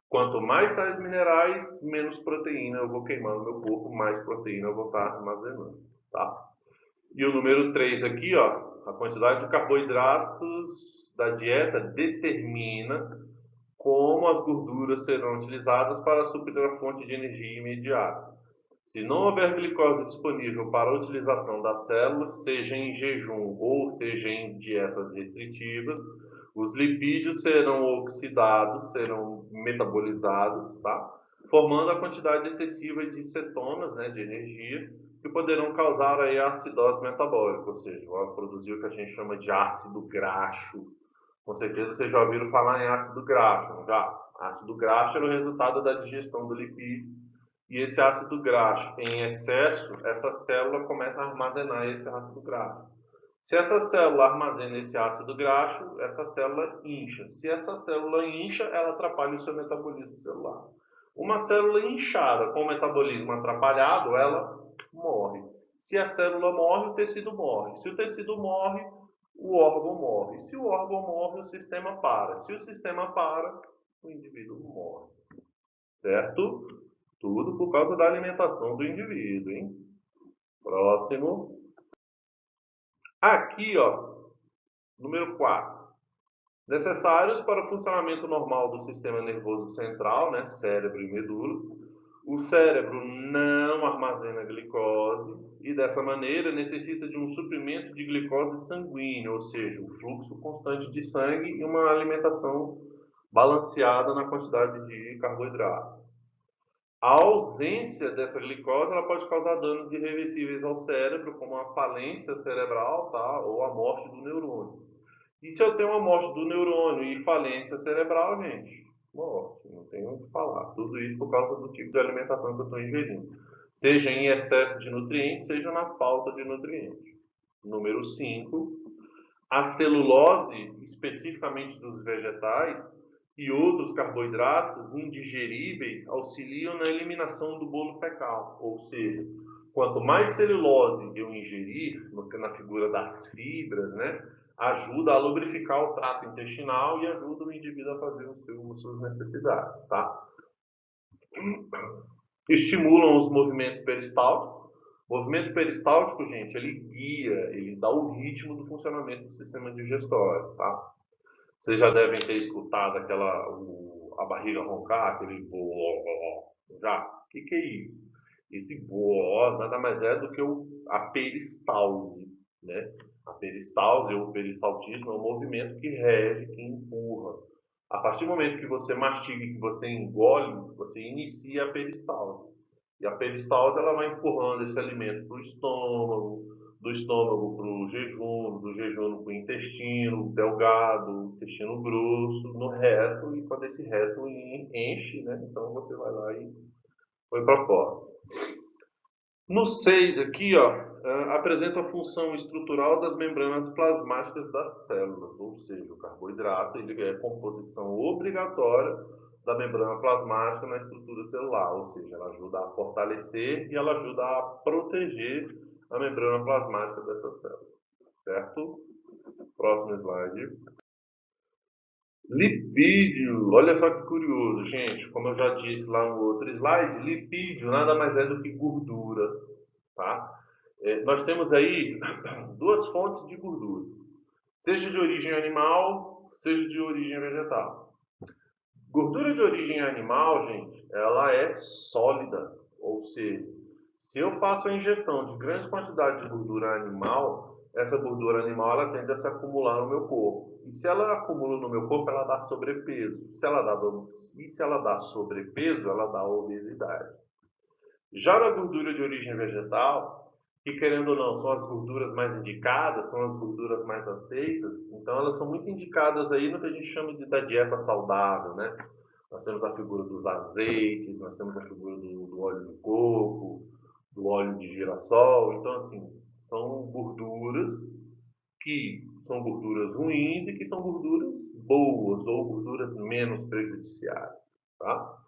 quanto mais sais minerais, menos proteína eu vou queimar no meu corpo, mais proteína eu vou estar armazenando, tá? E o número 3 aqui, ó, a quantidade de carboidratos da dieta determina como as gorduras serão utilizadas para suprir a fonte de energia imediata. Se não houver glicose disponível para a utilização das células, seja em jejum ou seja em dietas restritivas, os lipídios serão oxidados, serão metabolizados, tá? Formando a quantidade excessiva de cetonas, né, de energia, que poderão causar aí a acidose metabólica, ou seja, vai produzir o que a gente chama de ácido graxo. Com certeza vocês já ouviram falar em ácido graxo, não já? Ácido graxo é o resultado da digestão do lipídio. E esse ácido graxo em excesso, essa célula começa a armazenar esse ácido graxo. Se essa célula armazena esse ácido graxo, essa célula incha. Se essa célula incha, ela atrapalha o seu metabolismo celular. Uma célula inchada com o metabolismo atrapalhado, ela morre. Se a célula morre, o tecido morre. Se o tecido morre, o órgão morre. Se o órgão morre, o sistema para. Se o sistema para, o indivíduo morre. Certo? Tudo por causa da alimentação do indivíduo, hein? Próximo. Aqui, ó, número 4. Necessários para o funcionamento normal do sistema nervoso central, né, cérebro e medula. O cérebro não armazena glicose e, dessa maneira, necessita de um suprimento de glicose sanguínea, ou seja, um fluxo constante de sangue e uma alimentação balanceada na quantidade de carboidrato. A ausência dessa glicose ela pode causar danos irreversíveis ao cérebro, como a falência cerebral, tá? Ou a morte do neurônio. E se eu tenho uma morte do neurônio e falência cerebral, gente, morte, não tem o que falar. Tudo isso por causa do tipo de alimentação que eu estou ingerindo. Seja em excesso de nutrientes, seja na falta de nutrientes. Número 5. A celulose, especificamente dos vegetais, e outros carboidratos indigeríveis auxiliam na eliminação do bolo fecal. Ou seja, quanto mais celulose eu ingerir, na figura das fibras, né, ajuda a lubrificar o trato intestinal e ajuda o indivíduo a fazer as suas necessidades. Tá? Estimulam os movimentos peristálticos. O movimento peristáltico, gente, ele guia, ele dá o ritmo do funcionamento do sistema digestório. Tá? Vocês já devem ter escutado a barriga roncar, aquele boó. Já? O que é isso? Esse boó nada mais é do que a peristalse, né? A peristalse ou o peristaltismo é um movimento que rege, que empurra. A partir do momento que você mastiga e que você engole, você inicia a peristalse. E a peristalse ela vai empurrando esse alimento para o estômago, do estômago para o jejum, do jejum para o intestino delgado, intestino grosso, no reto, e quando esse reto enche, né, então você vai lá e põe para fora. No 6 aqui, ó, apresenta a função estrutural das membranas plasmáticas das células, ou seja, o carboidrato ele é composição obrigatória da membrana plasmática na estrutura celular, ou seja, ela ajuda a fortalecer e ela ajuda a proteger a membrana plasmática dessas células, certo? Próximo slide. Lipídio, olha só que curioso, gente, como eu já disse lá no outro slide, lipídio nada mais é do que gordura, tá? Nós temos aí duas fontes de gordura, seja de origem animal, seja de origem vegetal. Gordura de origem animal, gente, ela é sólida, ou seja, Se eu faço a ingestão de grande quantidade de gordura animal, essa gordura animal ela tende a se acumular no meu corpo. E se ela acumula no meu corpo, ela dá sobrepeso. E se ela dá sobrepeso, ela dá obesidade. Já na gordura de origem vegetal, que querendo ou não, são as gorduras mais indicadas, são as gorduras mais aceitas, então elas são muito indicadas aí no que a gente chama da dieta saudável, né? Nós temos a figura dos azeites, nós temos a figura do óleo de coco, do óleo de girassol. Então, assim, são gorduras que são gorduras ruins e que são gorduras boas ou gorduras menos prejudiciais, tá?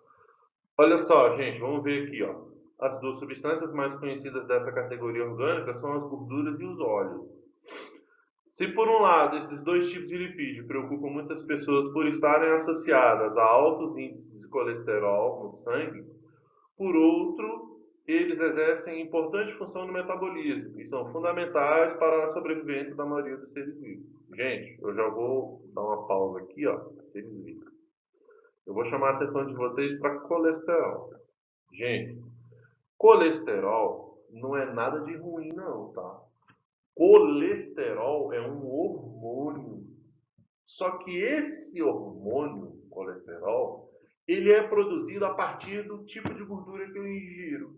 Olha só, gente, vamos ver aqui, ó. As duas substâncias mais conhecidas dessa categoria orgânica são as gorduras e os óleos. Se por um lado esses dois tipos de lipídio preocupam muitas pessoas por estarem associadas a altos índices de colesterol no sangue, por outro, eles exercem importante função no metabolismo e são fundamentais para a sobrevivência da maioria dos seres vivos. Gente, eu já vou dar uma pausa aqui, ó, seres vivos. Eu vou chamar a atenção de vocês para colesterol. Gente, colesterol não é nada de ruim não, tá? Colesterol é um hormônio. Só que esse hormônio, colesterol, ele é produzido a partir do tipo de gordura que eu ingiro.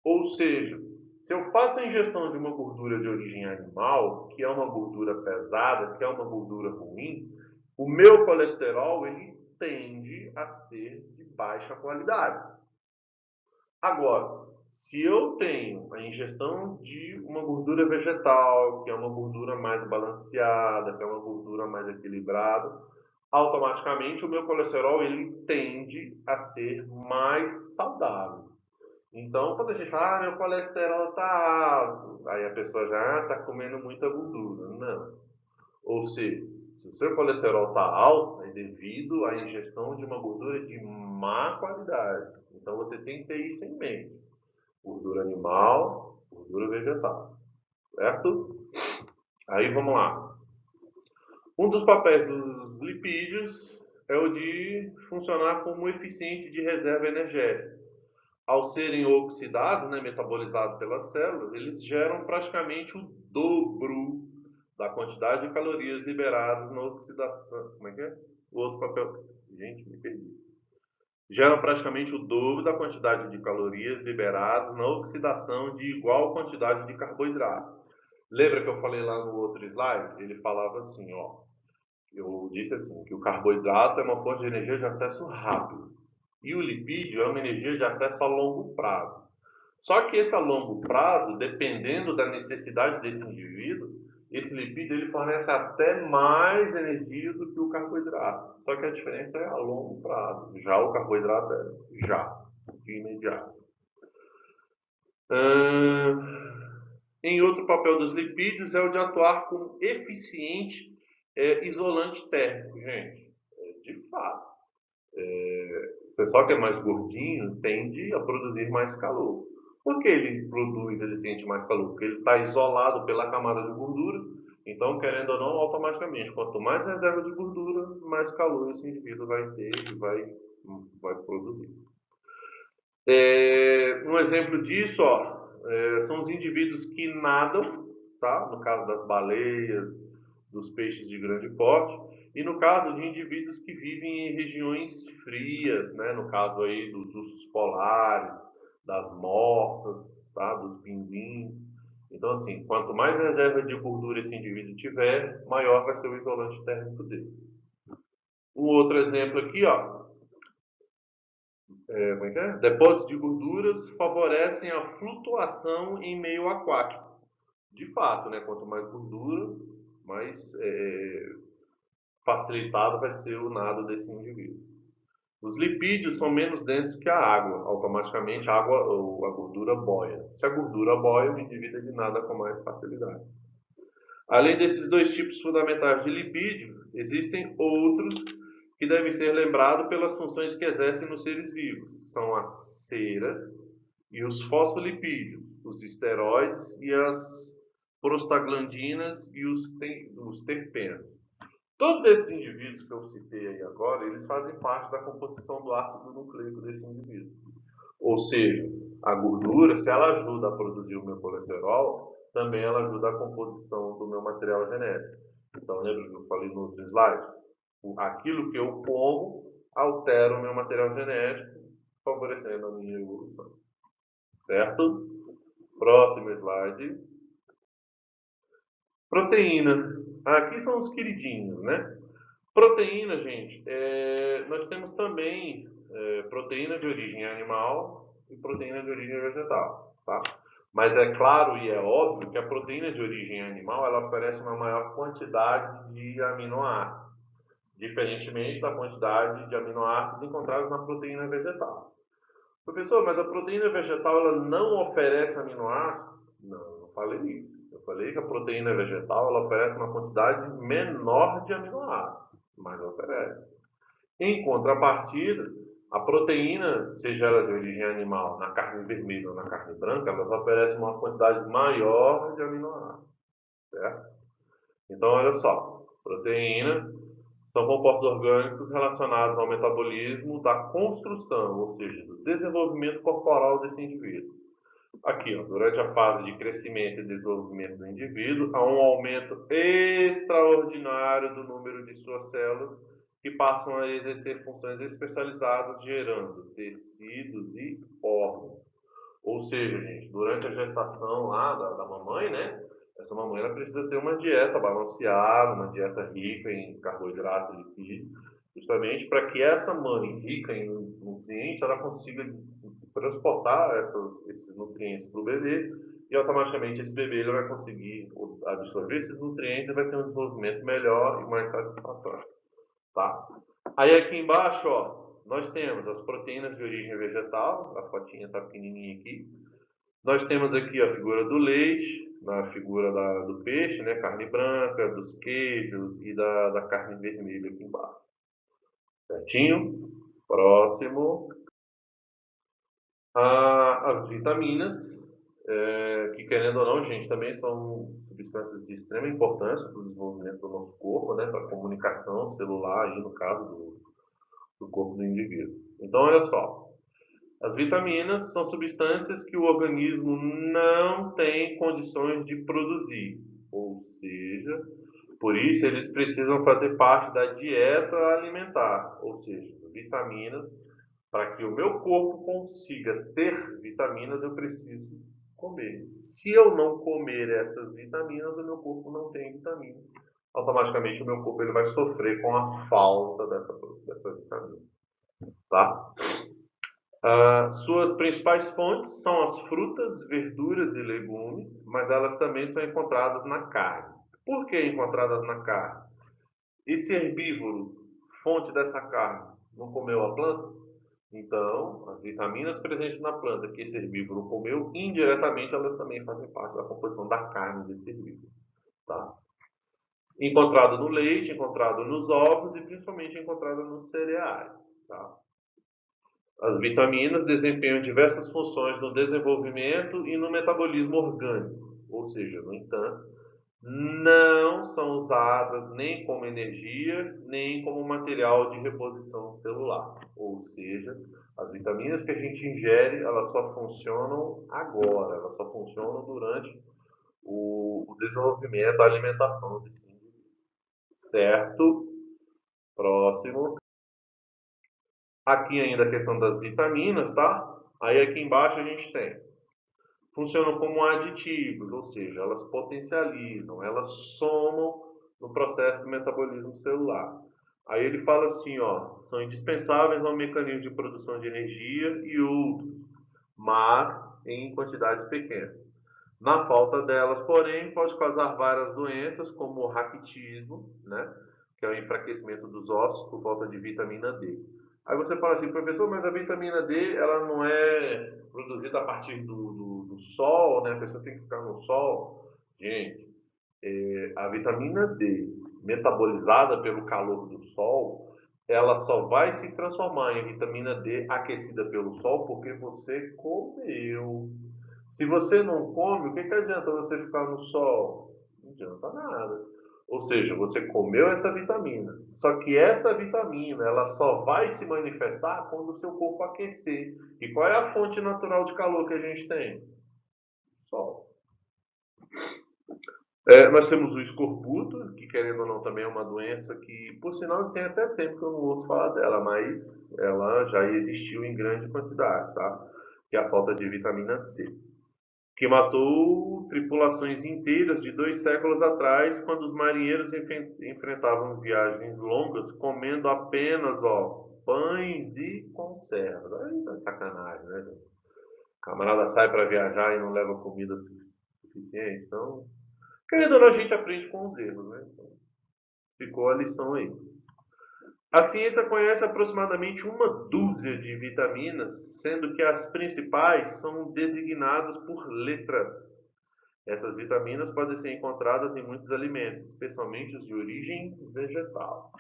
Ou seja, se eu faço a ingestão de uma gordura de origem animal, que é uma gordura pesada, que é uma gordura ruim, o meu colesterol ele tende a ser de baixa qualidade. Agora, se eu tenho a ingestão de uma gordura vegetal, que é uma gordura mais balanceada, que é uma gordura mais equilibrada, automaticamente o meu colesterol ele tende a ser mais saudável. Então, quando a gente fala, meu colesterol está alto, aí a pessoa já está comendo muita gordura. Não. Ou seja, se o seu colesterol está alto, é devido à ingestão de uma gordura de má qualidade. Então, você tem que ter isso em mente. Gordura animal, gordura vegetal. Certo? Aí, vamos lá. Um dos papéis dos lipídios é o de funcionar como eficiente de reserva energética. Ao serem oxidados, né, metabolizados pelas células, eles geram praticamente o dobro da quantidade de calorias liberadas na oxidação. Como é que é? O outro papel. Gente, me perdi. Geram praticamente o dobro da quantidade de calorias liberadas na oxidação de igual quantidade de carboidrato. Lembra que eu falei lá no outro slide? Ele falava assim, ó. Eu disse assim, que o carboidrato é uma fonte de energia de acesso rápido. E o lipídio é uma energia de acesso a longo prazo. Só que esse a longo prazo, dependendo da necessidade desse indivíduo, esse lipídio ele fornece até mais energia do que o carboidrato. Só que a diferença é a longo prazo. Já o carboidrato é de imediato. Em outro papel dos lipídios é o de atuar como eficiente isolante térmico, gente. De fato. O pessoal que é mais gordinho tende a produzir mais calor. Por que ele sente mais calor? Porque ele está isolado pela camada de gordura. Então, querendo ou não, automaticamente, quanto mais reserva de gordura, mais calor esse indivíduo vai ter e vai produzir. Um exemplo disso, ó, são os indivíduos que nadam, tá? No caso das baleias, dos peixes de grande porte, e no caso de indivíduos que vivem em regiões frias, né? No caso aí dos ursos polares, das morsas, tá? Dos pinguins. Então, assim, quanto mais reserva de gordura esse indivíduo tiver, maior vai ser o isolante térmico dele. Um outro exemplo aqui, ó. Como é que é? Depósitos de gorduras favorecem a flutuação em meio aquático. De fato, né? Quanto mais gordura, mais facilitado vai ser o nado desse indivíduo. Os lipídios são menos densos que a água. Automaticamente a água ou a gordura boia. Se a gordura boia, o indivíduo ele nada com mais facilidade. Além desses dois tipos fundamentais de lipídio, existem outros que devem ser lembrados pelas funções que exercem nos seres vivos. São as ceras e os fosfolipídios, os esteroides e as prostaglandinas e os terpenos. Todos esses indivíduos que eu citei aí agora, eles fazem parte da composição do ácido nucleico desse indivíduo. Ou seja, a gordura, se ela ajuda a produzir o meu colesterol, também ela ajuda a composição do meu material genético. Então, lembra que eu falei no outro slide? Aquilo que eu como altera o meu material genético, favorecendo a minha evolução. Certo? Próximo slide. Proteína. Aqui são os queridinhos, né? Proteína, gente, nós temos também proteína de origem animal e proteína de origem vegetal, tá? Mas é claro e é óbvio que a proteína de origem animal, ela oferece uma maior quantidade de aminoácidos, diferentemente da quantidade de aminoácidos encontrados na proteína vegetal. Professor, mas a proteína vegetal ela não oferece aminoácidos? Não, não falei isso. Eu falei que a proteína vegetal ela oferece uma quantidade menor de aminoácidos, mas oferece. Em contrapartida, a proteína, seja ela de origem animal, na carne vermelha ou na carne branca, elas oferecem uma quantidade maior de aminoácidos, certo? Então, olha só, proteína são compostos orgânicos relacionados ao metabolismo da construção, ou seja, do desenvolvimento corporal desse indivíduo. Aqui, ó, durante a fase de crescimento e desenvolvimento do indivíduo, há um aumento extraordinário do número de suas células que passam a exercer funções especializadas, gerando tecidos e órgãos. Ou seja, gente, durante a gestação lá da mamãe, né? Essa mamãe ela precisa ter uma dieta balanceada, uma dieta rica em carboidrato e lipídio, justamente para que essa mãe rica em nutrientes ela consiga transportar esses nutrientes para o bebê e automaticamente esse bebê ele vai conseguir absorver esses nutrientes e vai ter um desenvolvimento melhor e mais satisfatório, tá? Aí aqui embaixo, ó, nós temos as proteínas de origem vegetal, a fotinha está pequenininha aqui. Nós temos aqui a figura do leite, na figura do peixe, né, carne branca, dos queijos e da carne vermelha aqui embaixo. Certinho? Próximo. As vitaminas, que querendo ou não, gente, também são substâncias de extrema importância para o desenvolvimento do nosso corpo, né, para a comunicação celular, aí no caso do corpo do indivíduo. Então, olha só, as vitaminas são substâncias que o organismo não tem condições de produzir, ou seja, por isso eles precisam fazer parte da dieta alimentar, ou seja, vitaminas. Para que o meu corpo consiga ter vitaminas, eu preciso comer. Se eu não comer essas vitaminas, o meu corpo não tem vitamina. Automaticamente o meu corpo ele vai sofrer com a falta dessa vitamina. Tá? Suas principais fontes são as frutas, verduras e legumes, mas elas também são encontradas na carne. Por que encontradas na carne? Esse herbívoro, fonte dessa carne, não comeu a planta? Então, as vitaminas presentes na planta que esse herbívoro comeu, indiretamente elas também fazem parte da composição da carne desse herbívoro. Tá? Encontrado no leite, encontrado nos ovos e principalmente encontrado nos cereais. Tá? As vitaminas desempenham diversas funções no desenvolvimento e no metabolismo orgânico, ou seja, no entanto, não são usadas nem como energia, nem como material de reposição celular. Ou seja, as vitaminas que a gente ingere, elas só funcionam agora, elas só funcionam durante o desenvolvimento, a alimentação desse indivíduo. Certo? Próximo. Aqui ainda a questão das vitaminas, tá? Aí aqui embaixo a gente tem. Funcionam como aditivos, ou seja, elas potencializam, elas somam no processo do metabolismo celular. Aí ele fala assim, ó, são indispensáveis ao mecanismo de produção de energia e outros, mas em quantidades pequenas. Na falta delas, porém, pode causar várias doenças, como o raquitismo, né, que é o enfraquecimento dos ossos por falta de vitamina D. Aí você fala assim, professor, mas a vitamina D ela não é produzida a partir do sol, né? A pessoa tem que ficar no sol. Gente, a vitamina D metabolizada pelo calor do sol, ela só vai se transformar em vitamina D aquecida pelo sol porque você comeu. Se você não come, o que adianta você ficar no sol? Não adianta nada. Ou seja, você comeu essa vitamina. Só que essa vitamina, ela só vai se manifestar quando o seu corpo aquecer. E qual é a fonte natural de calor que a gente tem? Sol. Nós temos o escorbuto, que querendo ou não também é uma doença que, por sinal, tem até tempo que eu não ouço falar dela, mas ela já existiu em grande quantidade, tá? Que é a falta de vitamina C, que matou tripulações inteiras de 2 séculos atrás, quando os marinheiros enfrentavam viagens longas comendo apenas, pães e conservas. Aí tá de sacanagem, né, gente? O camarada sai para viajar e não leva comida suficiente, então... Querendo ou não, a gente aprende com os erros, né? Então, ficou a lição aí. A ciência conhece aproximadamente uma dúzia de vitaminas, sendo que as principais são designadas por letras. Essas vitaminas podem ser encontradas em muitos alimentos, especialmente os de origem vegetal.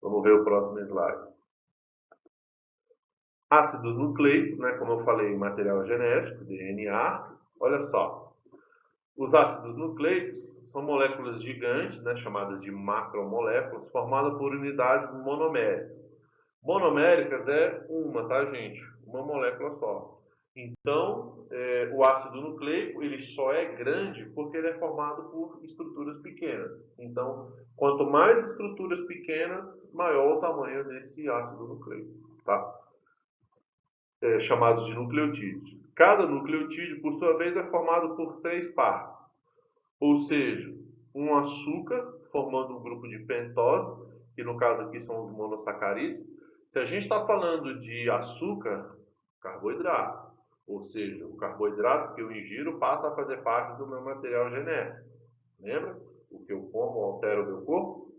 Vamos ver o próximo slide. Ácidos nucleicos, né, como eu falei, material genético, DNA. Olha só, os ácidos nucleicos são moléculas gigantes, né, chamadas de macromoléculas, formadas por unidades monoméricas. Monoméricas é uma, tá, gente? Uma molécula só. Então, o ácido nucleico ele só é grande porque ele é formado por estruturas pequenas. Então, quanto mais estruturas pequenas, maior o tamanho desse ácido nucleico, tá? Chamados de nucleotídeos. Cada nucleotídeo, por sua vez, é formado por 3 partes. Ou seja, um açúcar formando um grupo de pentose, que no caso aqui são os monossacarídeos. Se a gente está falando de açúcar, carboidrato, ou seja, o carboidrato que eu ingiro passa a fazer parte do meu material genético. Lembra? O que eu como altera o meu corpo.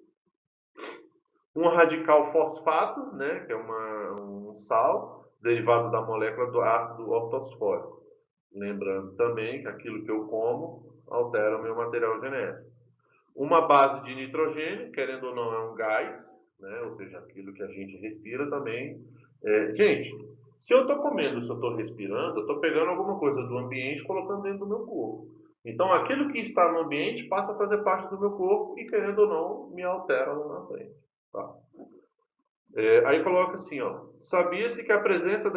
Um radical fosfato, né, que é um sal, derivado da molécula do ácido ortosfórico. Lembrando também que aquilo que eu como altera o meu material genético. Uma base de nitrogênio, querendo ou não, é um gás, né? Ou seja, aquilo que a gente respira também. Gente, se eu estou comendo, se eu estou respirando, eu estou pegando alguma coisa do ambiente e colocando dentro do meu corpo. Então, aquilo que está no ambiente passa a fazer parte do meu corpo e, querendo ou não, me altera lá na frente. Tá? Aí coloca assim, sabia-se que a presença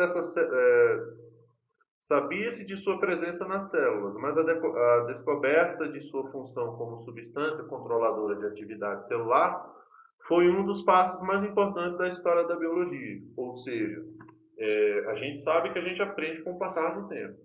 sabia-se de sua presença nas células, mas a descoberta de sua função como substância controladora de atividade celular foi um dos passos mais importantes da história da biologia. Ou seja, a gente sabe que a gente aprende com o passar do tempo.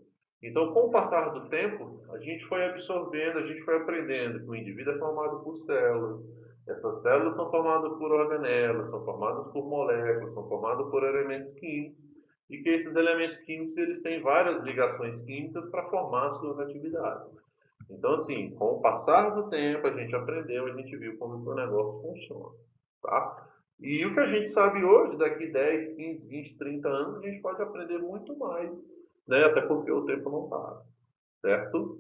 Então, com o passar do tempo, a gente foi absorvendo, a gente foi aprendendo que o indivíduo é formado por células. Essas células são formadas por organelas, são formadas por moléculas, são formadas por elementos químicos. E que esses elementos químicos eles têm várias ligações químicas para formar suas atividades. Então, assim, com o passar do tempo, a gente aprendeu, a gente viu como o negócio funciona. Tá? E o que a gente sabe hoje, daqui 10, 15, 20, 30 anos, a gente pode aprender muito mais, né? Até porque o tempo não para. Certo?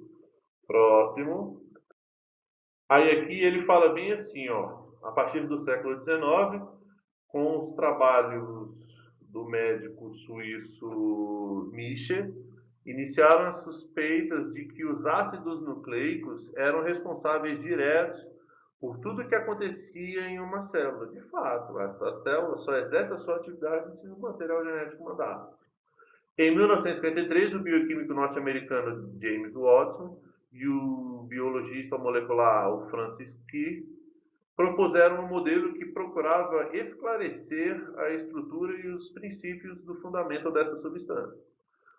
Próximo. Aí aqui ele fala bem assim, a partir do século XIX, com os trabalhos do médico suíço Michel, iniciaram as suspeitas de que os ácidos nucleicos eram responsáveis diretos por tudo que acontecia em uma célula. De fato, essa célula só exerce a sua atividade se o material genético mandar. Em 1953, o bioquímico norte-americano James Watson e o biologista molecular o Francis Crick propuseram um modelo que procurava esclarecer a estrutura e os princípios do fundamento dessa substância.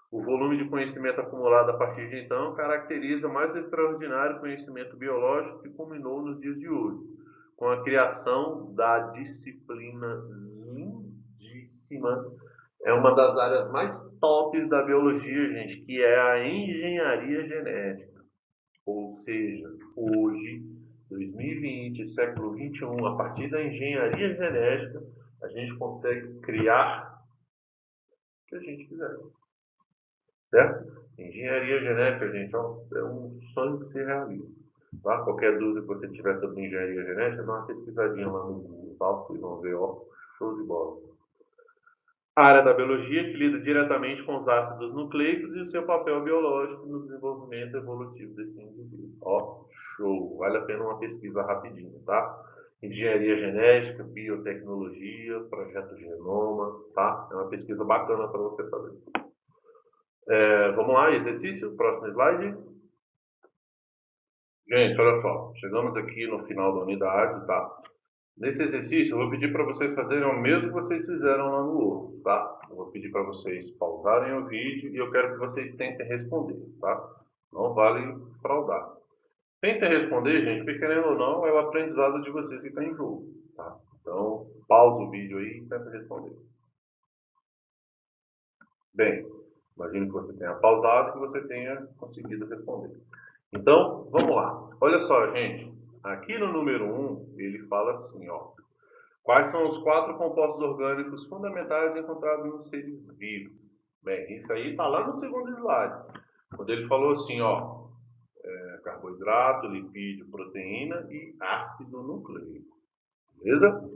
O volume de conhecimento acumulado a partir de então caracteriza o mais extraordinário conhecimento biológico que culminou nos dias de hoje, com a criação da disciplina lindíssima. É uma das áreas mais tops da biologia, gente, que é a engenharia genética. Ou seja, hoje, 2020, século 21, a partir da engenharia genética, a gente consegue criar o que a gente quiser. Certo? Engenharia genética, gente, é um sonho que se realiza. Tá? Qualquer dúvida que você tiver sobre engenharia genética, dá uma pesquisadinha lá no Google, tá? Vocês vão ver, show de bola. A área da biologia que lida diretamente com os ácidos nucleicos e o seu papel biológico no desenvolvimento evolutivo desse indivíduo. Ó, show! Vale a pena uma pesquisa rapidinho, tá? Engenharia genética, biotecnologia, projeto genoma, tá? É uma pesquisa bacana para você fazer. Vamos lá, exercício, próximo slide. Gente, olha só, chegamos aqui no final da unidade, tá? Nesse exercício, eu vou pedir para vocês fazerem o mesmo que vocês fizeram lá no outro, tá? Eu vou pedir para vocês pausarem o vídeo e eu quero que vocês tentem responder, tá? Não vale fraudar. Tentem responder, gente, porque querendo ou não, é o aprendizado de vocês que está em jogo, tá? Então, pausa o vídeo aí e tenta responder. Bem, imagino que você tenha pausado e que você tenha conseguido responder. Então, vamos lá. Olha só, gente. Aqui no número 1, ele fala assim, ó. Quais são os 4 compostos orgânicos fundamentais encontrados nos seres vivos? Bem, isso aí está lá no segundo slide. Quando ele falou assim, ó, carboidrato, lipídio, proteína e ácido nucleico. Beleza?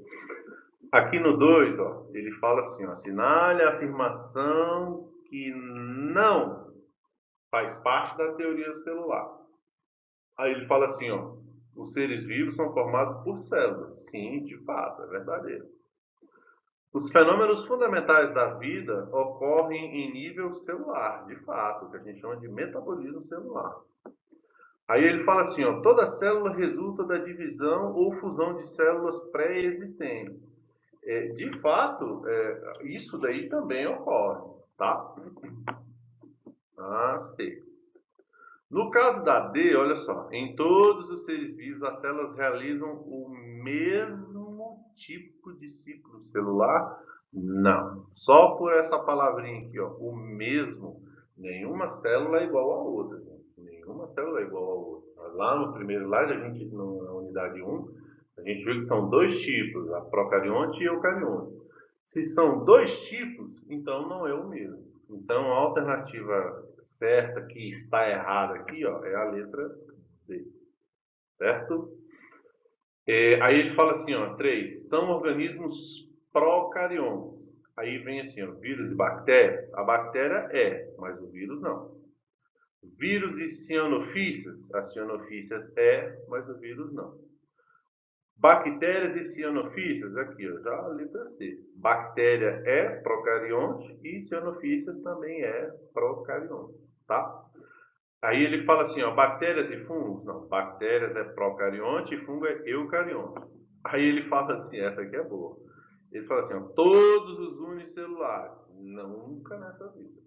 Aqui no 2, ó, ele fala assim, ó, assinale a afirmação que não faz parte da teoria celular. Aí ele fala assim, ó, os seres vivos são formados por células. Sim, de fato, é verdadeiro. Os fenômenos fundamentais da vida ocorrem em nível celular, de fato, que a gente chama de metabolismo celular. Aí ele fala assim, ó, toda célula resulta da divisão ou fusão de células pré-existentes. De fato, isso daí também ocorre, tá? Ah, sei. No caso da D, olha só, em todos os seres vivos, as células realizam o mesmo tipo de ciclo celular? Não. Só por essa palavrinha aqui, ó, o mesmo. Nenhuma célula é igual a outra, gente. Nenhuma célula é igual a outra. Lá no primeiro slide, na unidade 1, a gente viu que são 2 tipos, a procarionte e eucarionte. Se são 2 tipos, então não é o mesmo. Então, a alternativa certa que está errada aqui, ó, é a letra D, certo? Aí ele fala assim, ó, 3, são organismos procariontes. Aí vem assim, ó, vírus e bactérias. A bactéria mas o vírus não. Vírus e cianofícias. As cianofícias mas o vírus não. Bactérias e cianofícias, aqui, ó, já a letra C. Bactéria é procarionte e cianofícias também é procarionte, tá? Aí ele fala assim, ó, bactérias e fungos? Não, bactérias é procarionte e fungo é eucarionte. Aí ele fala assim, essa aqui é boa. Ele fala assim, ó, todos os unicelulares. Nunca nessa vida,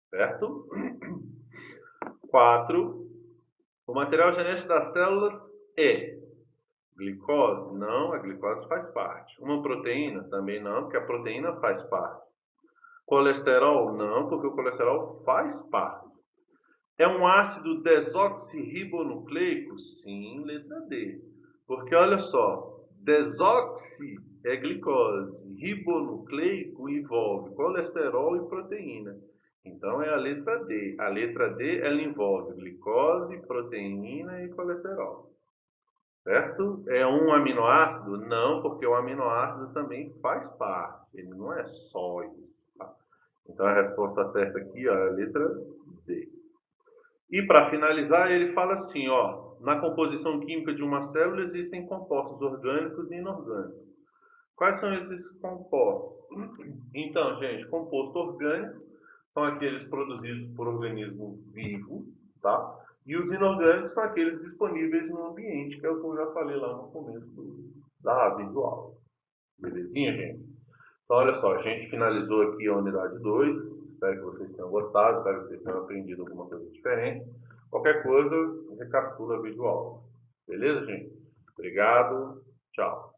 certo? 4. O material genético das células é glicose? Não, a glicose faz parte. Uma proteína? Também não, porque a proteína faz parte. Colesterol? Não, porque o colesterol faz parte. É um ácido desoxirribonucleico? Sim, letra D. Porque olha só, desoxi é glicose, ribonucleico envolve colesterol e proteína. Então é a letra D. A letra D ela envolve glicose, proteína e colesterol. Certo? É um aminoácido? Não, porque o aminoácido também faz parte. Ele não é só isso. Tá? Então a resposta certa aqui ó, é a letra D. E para finalizar, ele fala assim, ó, na composição química de uma célula existem compostos orgânicos e inorgânicos. Quais são esses compostos? Então, gente, composto orgânico são aqueles produzidos por organismo vivo, tá? E os inorgânicos são aqueles disponíveis no ambiente, que é o que eu já falei lá no começo da videoaula. Belezinha, gente? Então, olha só, a gente finalizou aqui a unidade 2. Espero que vocês tenham gostado, espero que vocês tenham aprendido alguma coisa diferente. Qualquer coisa, recapitula a videoaula. Beleza, gente? Obrigado. Tchau.